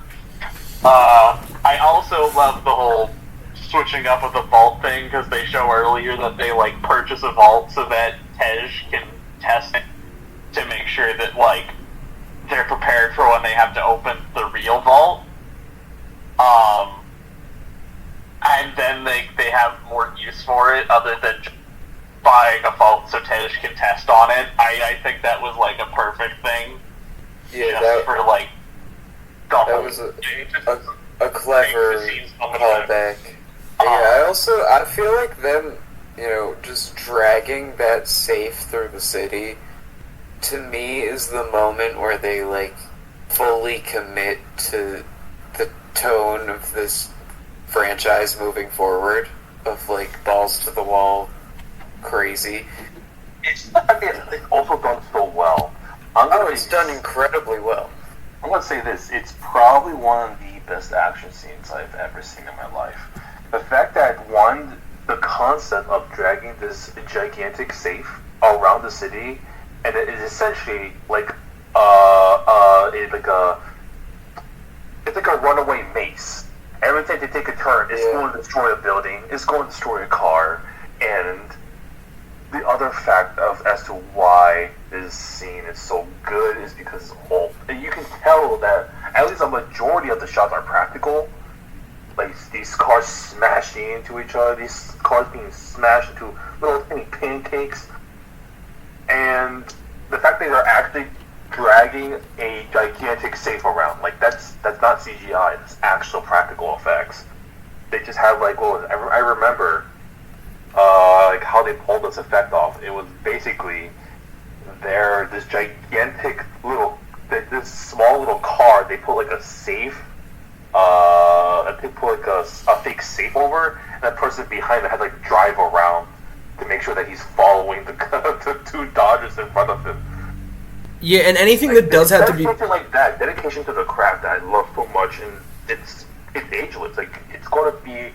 I also love the whole switching up of the vault thing, because they show earlier that they like purchase a vault so that Tej can test it to make sure that like they're prepared for when they have to open the real vault. And then they have more use for it other than just buying a vault so Tej can test on it. I think that was like a perfect thing. Yeah, just for like the that whole, was a clever callback. Yeah, I feel like them, just dragging that safe through the city to me, is the moment where they, like, fully commit to the tone of this franchise moving forward, of, like, balls to the wall crazy. It's also done so well. It's done incredibly well. I'm gonna say this, it's probably one of the best action scenes I've ever seen in my life. The fact that, one, the concept of dragging this gigantic safe around the city, and it is essentially like it's like a runaway maze. Every time they take a turn, it's going to destroy a building, it's going to destroy a car, and the other fact as to why this scene is so good is because you can tell that at least a majority of the shots are practical. Like these cars smashing into each other, these cars being smashed into little tiny pancakes, and the fact that they're actually dragging a gigantic safe around, like that's not CGI, that's actual practical effects. They just have like, I remember like how they pulled this effect off. It was basically this gigantic this small little car. They put like a safe. They put like a fake safe over, and that person behind it had like drive around to make sure that he's following the two Dodgers in front of him. Yeah, and anything that does have to be like that, dedication to the craft that I love so much, and it's ageless. Like it's going to be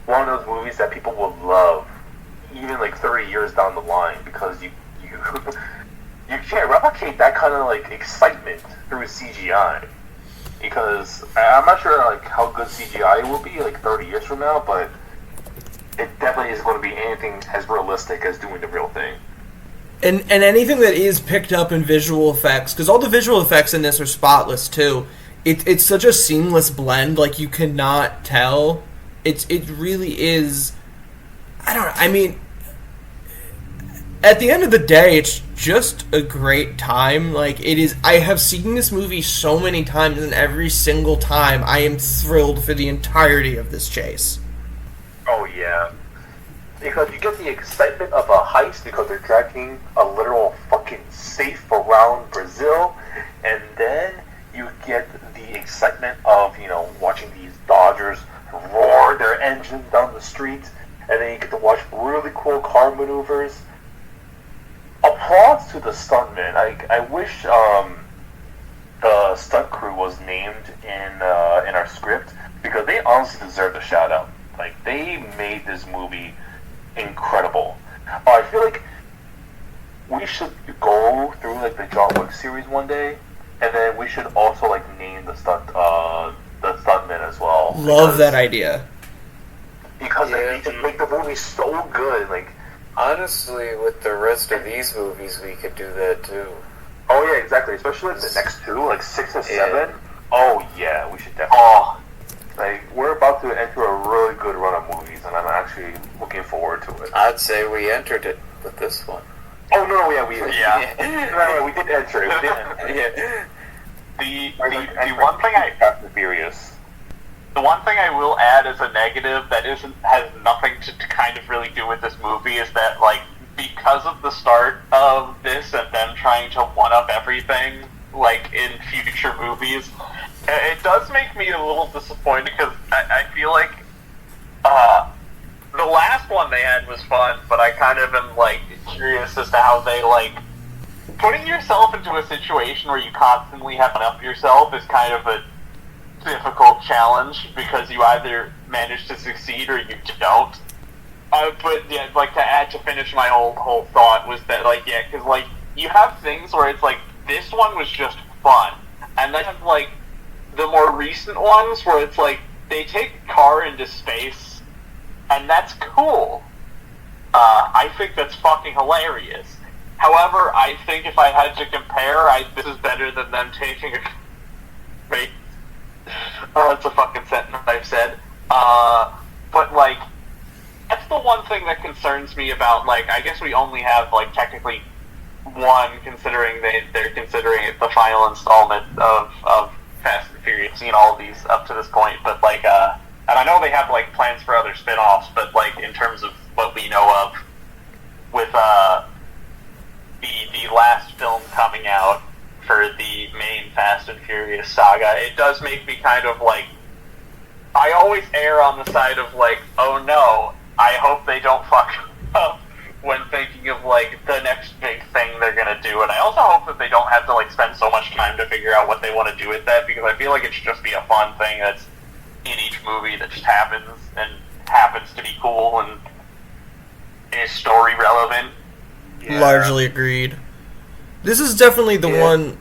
one of those movies that people will love, even like 30 years down the line, because you can't replicate that kind of like excitement through CGI. Because I'm not sure like how good CGI will be like 30 years from now, but it definitely isn't going to be anything as realistic as doing the real thing. And anything that is picked up in visual effects, because all the visual effects in this are spotless too. It's such a seamless blend, like you cannot tell. It really is. I don't know. I mean, at the end of the day, it's just a great time. Like, it is. I have seen this movie so many times, and every single time I am thrilled for the entirety of this chase. Oh, yeah. Because you get the excitement of a heist because they're dragging a literal fucking safe around Brazil, and then you get the excitement of, watching these Dodgers roar their engines down the street, and then you get to watch really cool car maneuvers. Applause to the stuntmen. I wish the stunt crew was named in our script, because they honestly deserve a shout out. Like, they made this movie incredible. I feel like we should go through like the John Wick series one day, and then we should also like name the stuntmen as well. Love that idea. Because they just make the movie so good. Like, honestly, with the rest of these movies, we could do that too. Oh yeah, exactly. Especially the next two, like 6 and 7. Oh yeah, we should definitely. Like, we're about to enter a really good run of movies, and I'm actually looking forward to it. I'd say we entered it with this one. Oh no, yeah, we did enter it. The one thing Fast and Furious. The one thing I will add as a negative that has nothing to kind of really do with this movie is that, like, because of the start of this and them trying to one-up everything, like, in future movies, it does make me a little disappointed, because I feel like the last one they had was fun, but I kind of am, like, curious as to how they, like, putting yourself into a situation where you constantly have to up yourself is kind of a difficult challenge, because you either manage to succeed or you don't. But yeah, like, to finish my whole thought was that, like, yeah, because, like, you have things where it's like, this one was just fun, and then have, like, the more recent ones where it's like, they take a car into space, and that's cool. I think that's fucking hilarious. However, I think if I had to compare, this is better than them taking a... Wait. That's a fucking sentence I've said. But, like, that's the one thing that concerns me about, like, I guess we only have, like, technically one, considering they're considering it the final installment of Fast and Furious, seen all of these up to this point, but, like, and I know they have, like, plans for other spin-offs, but, like, in terms of what we know of with the last film coming out for the main Fast and Furious saga, it does make me kind of like, I always err on the side of like, oh no, I hope they don't fuck up when thinking of like the next big thing they're gonna do, and I also hope that they don't have to like spend so much time to figure out what they want to do with that, because I feel like it should just be a fun thing that's in each movie that just happens and happens to be cool and is story relevant. Yeah. Largely agreed. This is definitely the one.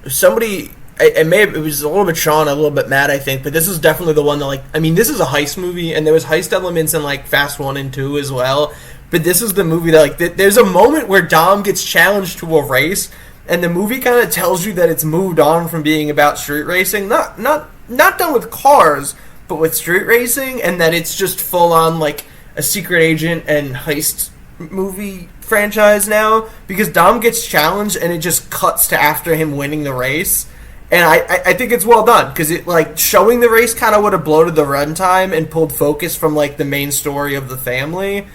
Somebody, it was a little bit Sean, a little bit Matt, I think, but this is definitely the one that, like, I mean, this is a heist movie, and there was heist elements in like Fast 1 and 2 as well. But this is the movie that, like, there's a moment where Dom gets challenged to a race, and the movie kind of tells you that it's moved on from being about street racing, not done with cars, but with street racing, and that it's just full on like a secret agent and heist movie franchise now, because Dom gets challenged and it just cuts to after him winning the race, and I think it's well done, because it, like, showing the race kind of would have bloated the runtime and pulled focus from like the main story of the family.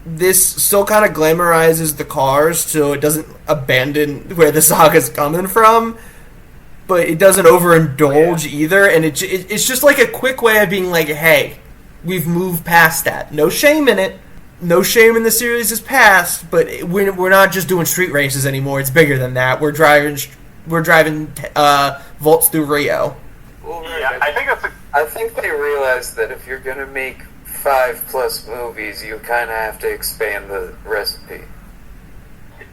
This still kind of glamorizes the cars, so it doesn't abandon where the saga's coming from, but it doesn't overindulge either, and it's just like a quick way of being like, hey, we've moved past that. No shame in it. No shame in the series' past, but we're not just doing street races anymore. It's bigger than that. We're driving volts through Rio. Well, yeah, I think they realized that if you're gonna make 5+ movies, you kind of have to expand the recipe.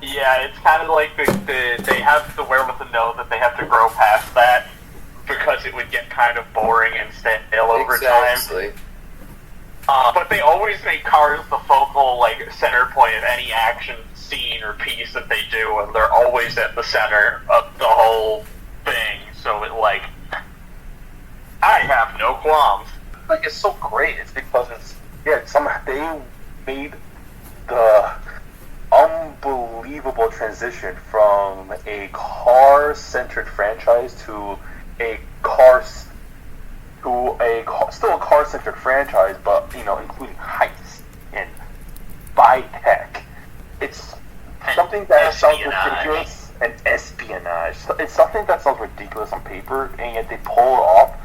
Yeah, it's kind of like they have the wherewithal to know that they have to grow past that, because it would get kind of boring and stale over time. But they always make cars the focal, like, center point of any action scene or piece that they do, and they're always at the center of the whole thing. So it, like, I have no qualms. Like, it's so great. It's because they made the unbelievable transition from a car-centered franchise to still a car-centered franchise, but, you know, including heists and buy tech. It's something that sounds ridiculous, and espionage. It's something that sounds ridiculous on paper, and yet they pull it off,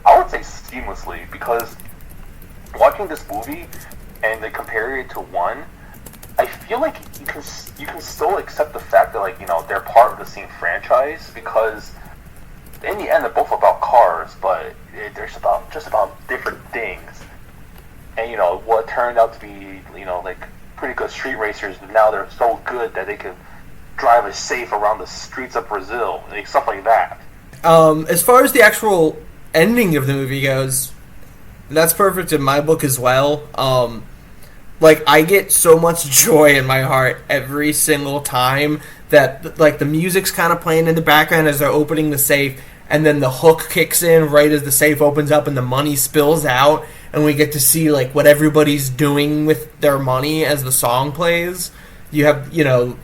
I would say, seamlessly, because watching this movie and they compare it to one, I feel like you can still accept the fact that, like, you know, they're part of the same franchise, because in the end they're both about cars, but they're just about different things. And, you know, what turned out to be, you know, like, pretty good street racers, now they're so good that they can drive us safe around the streets of Brazil, like, stuff like that. As far as the actual ending of the movie goes, that's perfect in my book as well. Like, I get so much joy in my heart every single time that, like, the music's kind of playing in the background as they're opening the safe, and then the hook kicks in right as the safe opens up and the money spills out, and we get to see, like, what everybody's doing with their money as the song plays. You have, you know,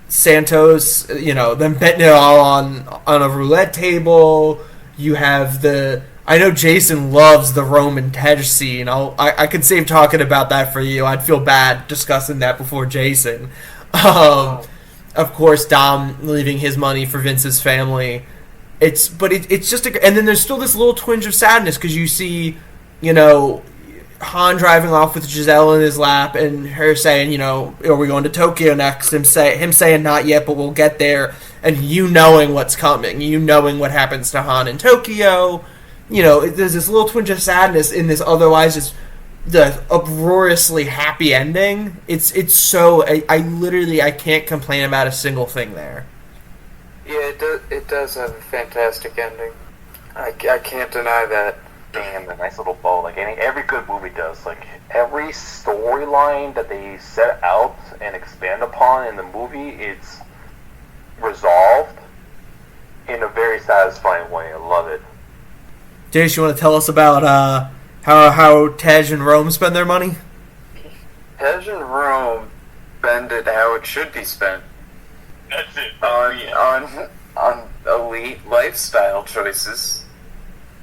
Santos, you know, them betting it all on a roulette table. You have I know Jason loves the Rome and Tej scene. I could save talking about that for you. I'd feel bad discussing that before Jason. Of course, Dom leaving his money for Vince's family. It's just and then there's still this little twinge of sadness, because you see, you know, Han driving off with Giselle in his lap, and her saying, you know, are we going to Tokyo next? Him saying not yet, but we'll get there. And you knowing what's coming, you knowing what happens to Han in Tokyo. You know, there's this little twinge of sadness in this otherwise just the uproariously happy ending. It's so I can't complain about a single thing there. Yeah, it does have a fantastic ending. I can't deny that. Damn, a nice little bow, like every good movie does. Like, every storyline that they set out and expand upon in the movie, it's resolved in a very satisfying way. I love it. Jace, you want to tell us about how Tej and Rome spend their money? Tej and Rome spend it how it should be spent. That's it. On elite lifestyle choices.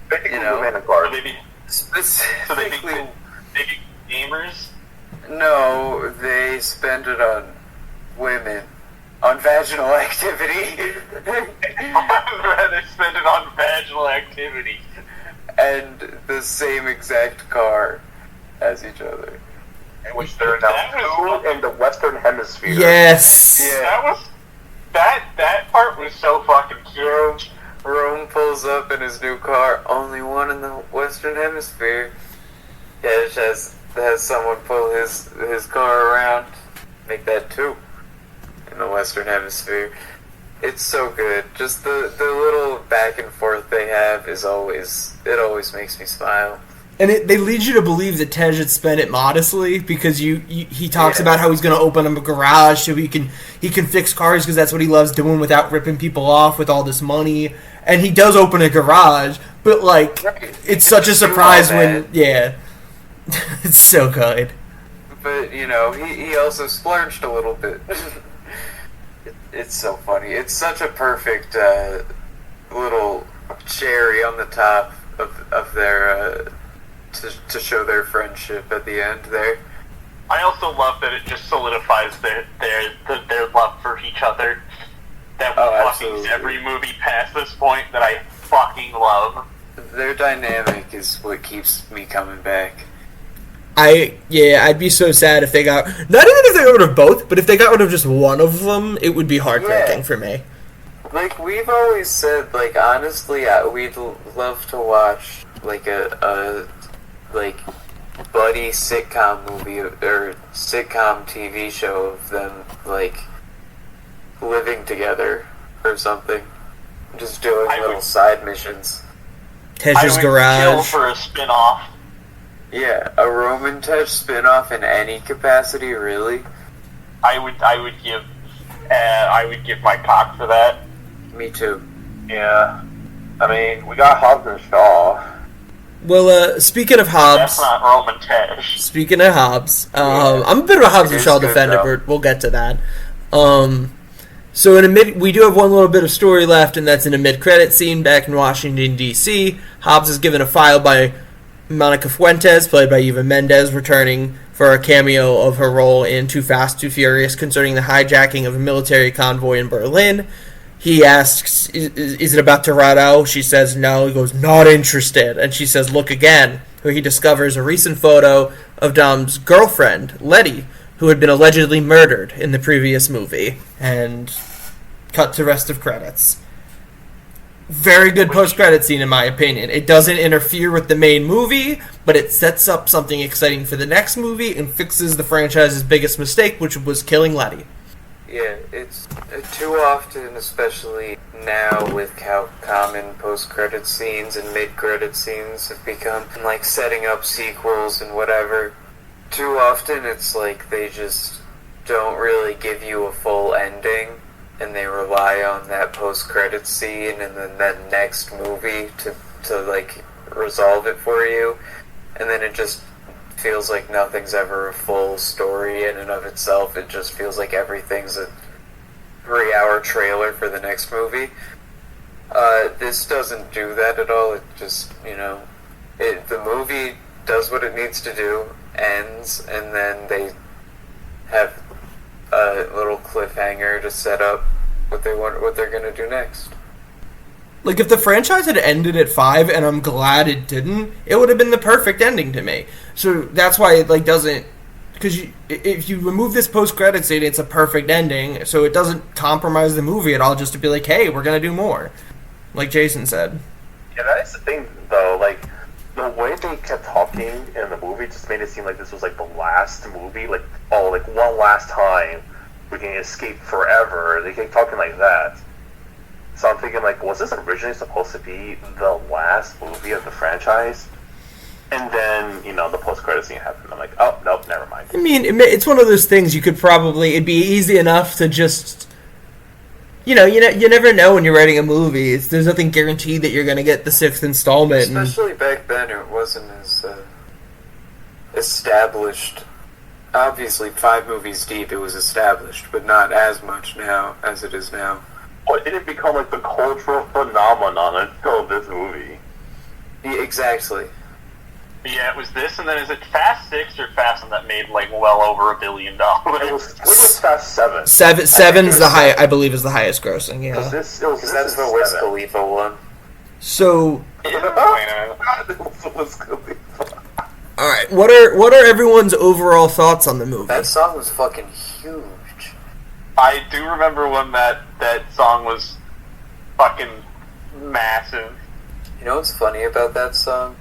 Basically, you know, in a car. So they be specifically gamers. No, they spend it on women. On vaginal activity. I'd rather spend it on vaginal activity. And the same exact car as each other. In which there are now two in the Western Hemisphere. Yes. Yeah. That part was so fucking cute. Rome pulls up in his new car, only one in the Western Hemisphere. Yeah, it has someone pull his car around. Make that two in the Western Hemisphere. It's so good. Just the little back and forth they have it always makes me smile. And they lead you to believe that Tej had spent it modestly because he talks about how he's going to open up a garage so he can fix cars because that's what he loves doing without ripping people off with all this money. And he does open a garage, but like it's such a surprise when it's so good. But he also splurged a little bit. It's so funny. It's such a perfect little cherry on the top of their to show their friendship at the end there. I also love that it just solidifies their love for each other. That fucking every movie past this point that I fucking love. Their dynamic is what keeps me coming back. I'd be so sad if they got, not even if they got rid of both, but if they got rid of just one of them, it would be heartbreaking for me. Like, we've always said, like, honestly, we'd love to watch, like, a buddy sitcom movie, or sitcom TV show of them, like, living together or something. Just doing little side missions. Tej's Garage. I would kill for a spin-off. Yeah, a Roman Tej spin-off in any capacity, really? I would give my cock for that. Me too. Yeah. I mean, we got Hobbs and Shaw. Well, speaking of Hobbs... That's not Roman Tej. Speaking of Hobbs, I'm a bit of a Hobbs and Shaw defender, but we'll get to that. So we do have one little bit of story left, and that's in a mid-credit scene back in Washington, D.C. Hobbs is given a file by Monica Fuentes, played by Eva Mendes, returning for a cameo of her role in Too Fast, Too Furious concerning the hijacking of a military convoy in Berlin. He asks, is it about Dorado? She says no. He goes, not interested. And she says, look again, where he discovers a recent photo of Dom's girlfriend, Letty, who had been allegedly murdered in the previous movie. And cut to rest of credits. Very good post-credit scene, in my opinion. It doesn't interfere with the main movie, but it sets up something exciting for the next movie and fixes the franchise's biggest mistake, which was killing Letty. Yeah, it's too often, especially now with how common post-credit scenes and mid-credit scenes have become, and like setting up sequels and whatever. Too often it's like they just don't really give you a full ending, and they rely on that post-credit scene and then that next movie to like resolve it for you, and then it just feels like nothing's ever a full story in and of itself. It just feels like everything's a 3-hour trailer for the next movie. This doesn't do that at all. It just, the movie does what it needs to do, ends, and then they have a little cliffhanger to set up what they're gonna do next. Like, if the franchise had ended at 5, and I'm glad it didn't, it would have been the perfect ending to me. So that's why it, doesn't... Because if you remove this post-credit scene, it's a perfect ending, so it doesn't compromise the movie at all, just to be like, hey, we're going to do more. Like Jason said. Yeah, that's the thing, though. Like, the way they kept talking in the movie just made it seem like this was, the last movie. Like, one last time we can escape forever. They kept talking like that. So I'm thinking, was this originally supposed to be the last movie of the franchise? And then, the post-credit scene happened. I'm like, oh, nope, never mind. I mean, it's one of those things you could probably... It'd be easy enough to just... you never know when you're writing a movie. There's nothing guaranteed that you're going to get the 6th installment. Especially back then, it wasn't as established. Obviously, 5 movies deep, it was established, but not as much now as it is now. Well, it didn't become the cultural phenomenon until this movie. Yeah, exactly. Yeah, it was this, and then is it Fast 6 or Fast 7 that made like well over $1 billion? It was Fast 7. Seven's the high, I believe, is the highest grossing. Yeah, Because that's the Wiz Khalifa one. so Wait a minute. Wiz Khalifa. all right, what are everyone's overall thoughts on the movie? That song was fucking huge. I do remember when that song was fucking massive. You know what's funny about that song?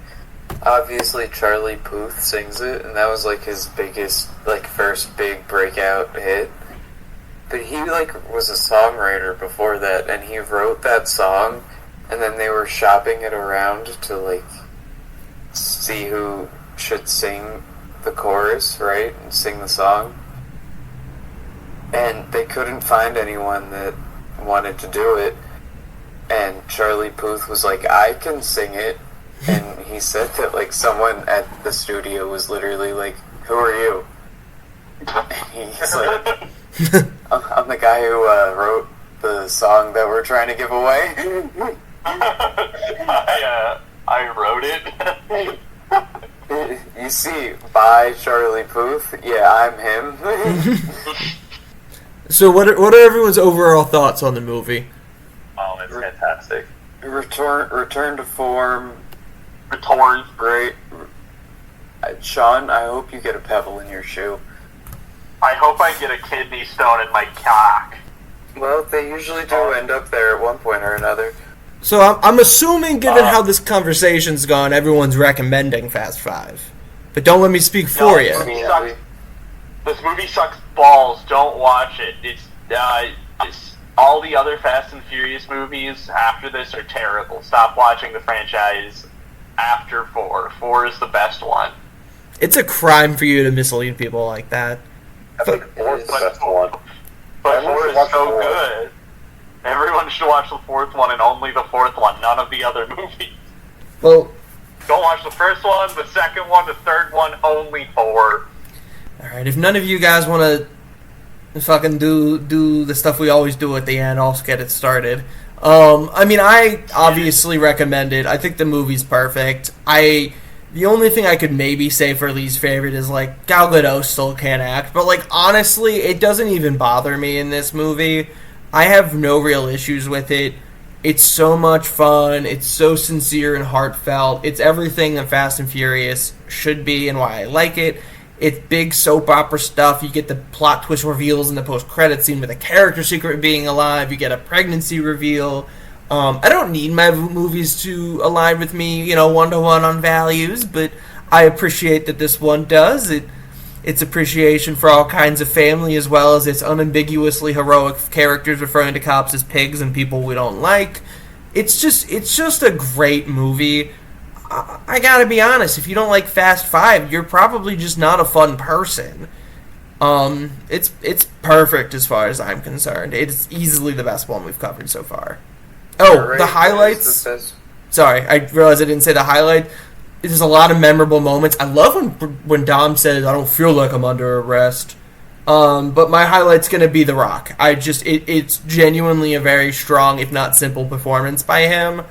Obviously, Charlie Puth sings it, and that was like his biggest, like first big breakout hit. But he like was a songwriter before that, and he wrote that song, and then they were shopping it around to like see who should sing the chorus, right, and sing the song. And they couldn't find anyone that wanted to do it. And Charlie Puth was like, I can sing it. And he said that, like, someone at the studio was literally like, who are you? And he's like, I'm the guy who wrote the song that we're trying to give away. I wrote it. You see, by Charlie Puth, yeah, I'm him. So what are everyone's overall thoughts on the movie? Oh, it's fantastic. Return to form. Return. Great. Sean, I hope you get a pebble in your shoe. I hope I get a kidney stone in my cock. Well, they usually do end up there at one point or another. So I'm assuming, given how this conversation's gone, everyone's recommending Fast 5. But don't let me speak for you. This movie sucks balls. Don't watch it. It's all the other Fast and Furious movies after this are terrible. Stop watching the franchise after 4. 4 is the best one. It's a crime for you to mislead people like that. I think 4 is the best one. But 4 is so good. Everyone should watch the 4th one and only the 4th one, none of the other movies. Well, don't watch the first one, the second one, the third one, only 4. Alright, if none of you guys want to fucking do the stuff we always do at the end, I'll get it started. I mean, I obviously recommend it. I think the movie's perfect. The only thing I could maybe say for least favorite is, like, Gal Gadot still can't act. But, like, honestly, it doesn't even bother me in this movie. I have no real issues with it. It's so much fun. It's so sincere and heartfelt. It's everything that Fast and Furious should be and why I like it. It's big soap opera stuff. You get the plot twist reveals in the post-credit scene with a character secret being alive. You get a pregnancy reveal. I don't need my movies to align with me, one-to-one on values, but I appreciate that this one does. It's appreciation for all kinds of family, as well as its unambiguously heroic characters referring to cops as pigs and people we don't like. It's just a great movie. I gotta be honest, if you don't like Fast 5, you're probably just not a fun person. It's perfect as far as I'm concerned. It's easily the best one we've covered so far. Oh, the highlights. Sorry, I realized I didn't say the highlight. There's a lot of memorable moments. I love when Dom says, "I don't feel like I'm under arrest." But my highlight's gonna be The Rock. It's genuinely a very strong, if not simple, performance by him.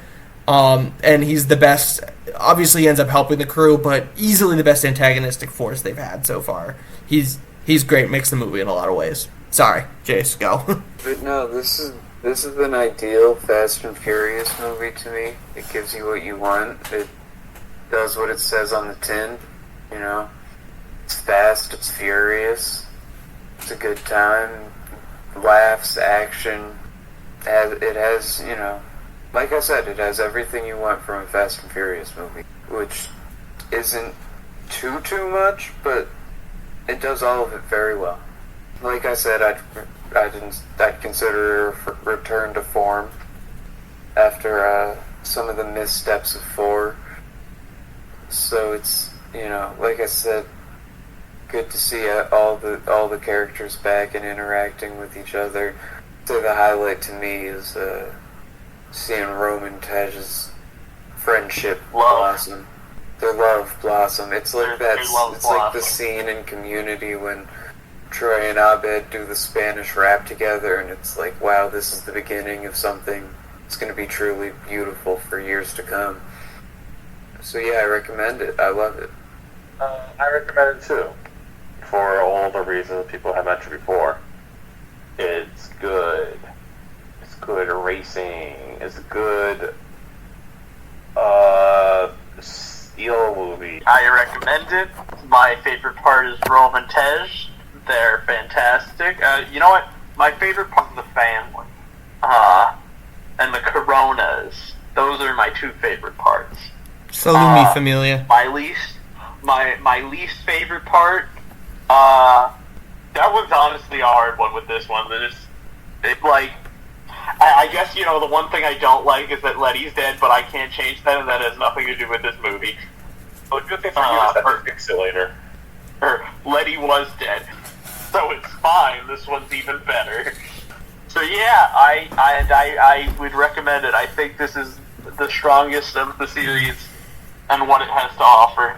And he's the best. Obviously, he ends up helping the crew, but easily the best antagonistic force they've had so far. He's great. Makes the movie in a lot of ways. Sorry, Jace, go. But no, this is an ideal Fast and Furious movie to me. It gives you what you want. It does what it says on the tin. It's fast. It's furious. It's a good time. Laughs, action. It has like I said, it has everything you want from a Fast and Furious movie, which isn't too much, but it does all of it very well. Like I said, I'd consider a return to form after some of the missteps of 4. So it's like I said, good to see all the characters back and interacting with each other. So the highlight to me is seeing Rome and Taj's friendship blossom. Their love blossom. It's like that. It's like the scene in Community when Troy and Abed do the Spanish rap together, and it's like, wow, this is the beginning of something that's going to be truly beautiful for years to come. So yeah, I recommend it. I love it. I recommend it too, for all the reasons people have mentioned before. It's good. It's good racing. It's good steel movie. I recommend it. My favorite part is Rome and Tej. They're fantastic. You know what? My favorite part is the family. And the Coronas. Those are my two favorite parts. Salumi Familia. My least favorite part, that was honestly a hard one with this one. I guess, you know, the one thing I don't like is that Letty's dead, but I can't change that, and that has nothing to do with this movie. Well, good thing for you is that they fix it later. Letty was dead, so it's fine. This one's even better. So yeah, I would recommend it. I think this is the strongest of the series and what it has to offer.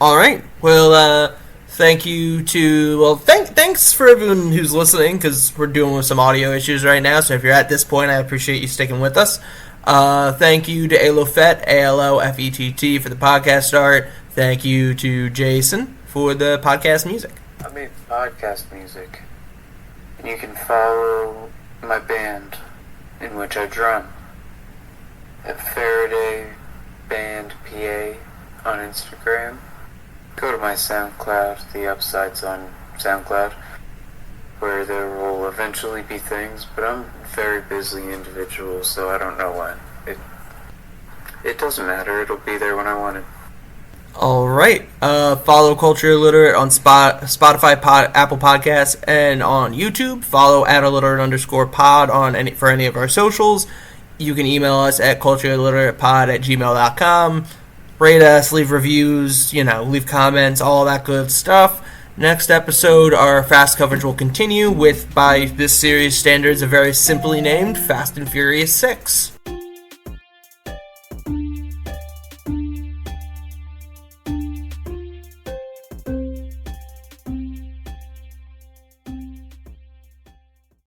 All right. Well, thank you to... Well, thanks for everyone who's listening, because we're dealing with some audio issues right now, so if you're at this point, I appreciate you sticking with us. Thank you to Alofett, ALOFETT, for the podcast art. Thank you to Jason for the podcast music. I made podcast music. And you can follow my band, in which I drum, at Faraday Band PA on Instagram. Go to my SoundCloud, the Upside's on SoundCloud, where there will eventually be things, but I'm a very busy individual, so I don't know when. It doesn't matter, it'll be there when I want it. Alright, follow Culture Illiterate on Spotify, Apple Podcasts, and on YouTube. Follow @illiterate_pod on for any of our socials. You can email us at cultureilliteratepod@gmail.com. Rate us, leave reviews, leave comments, all that good stuff. Next episode, our Fast coverage will continue with, by this series standards, a very simply named Fast and Furious 6.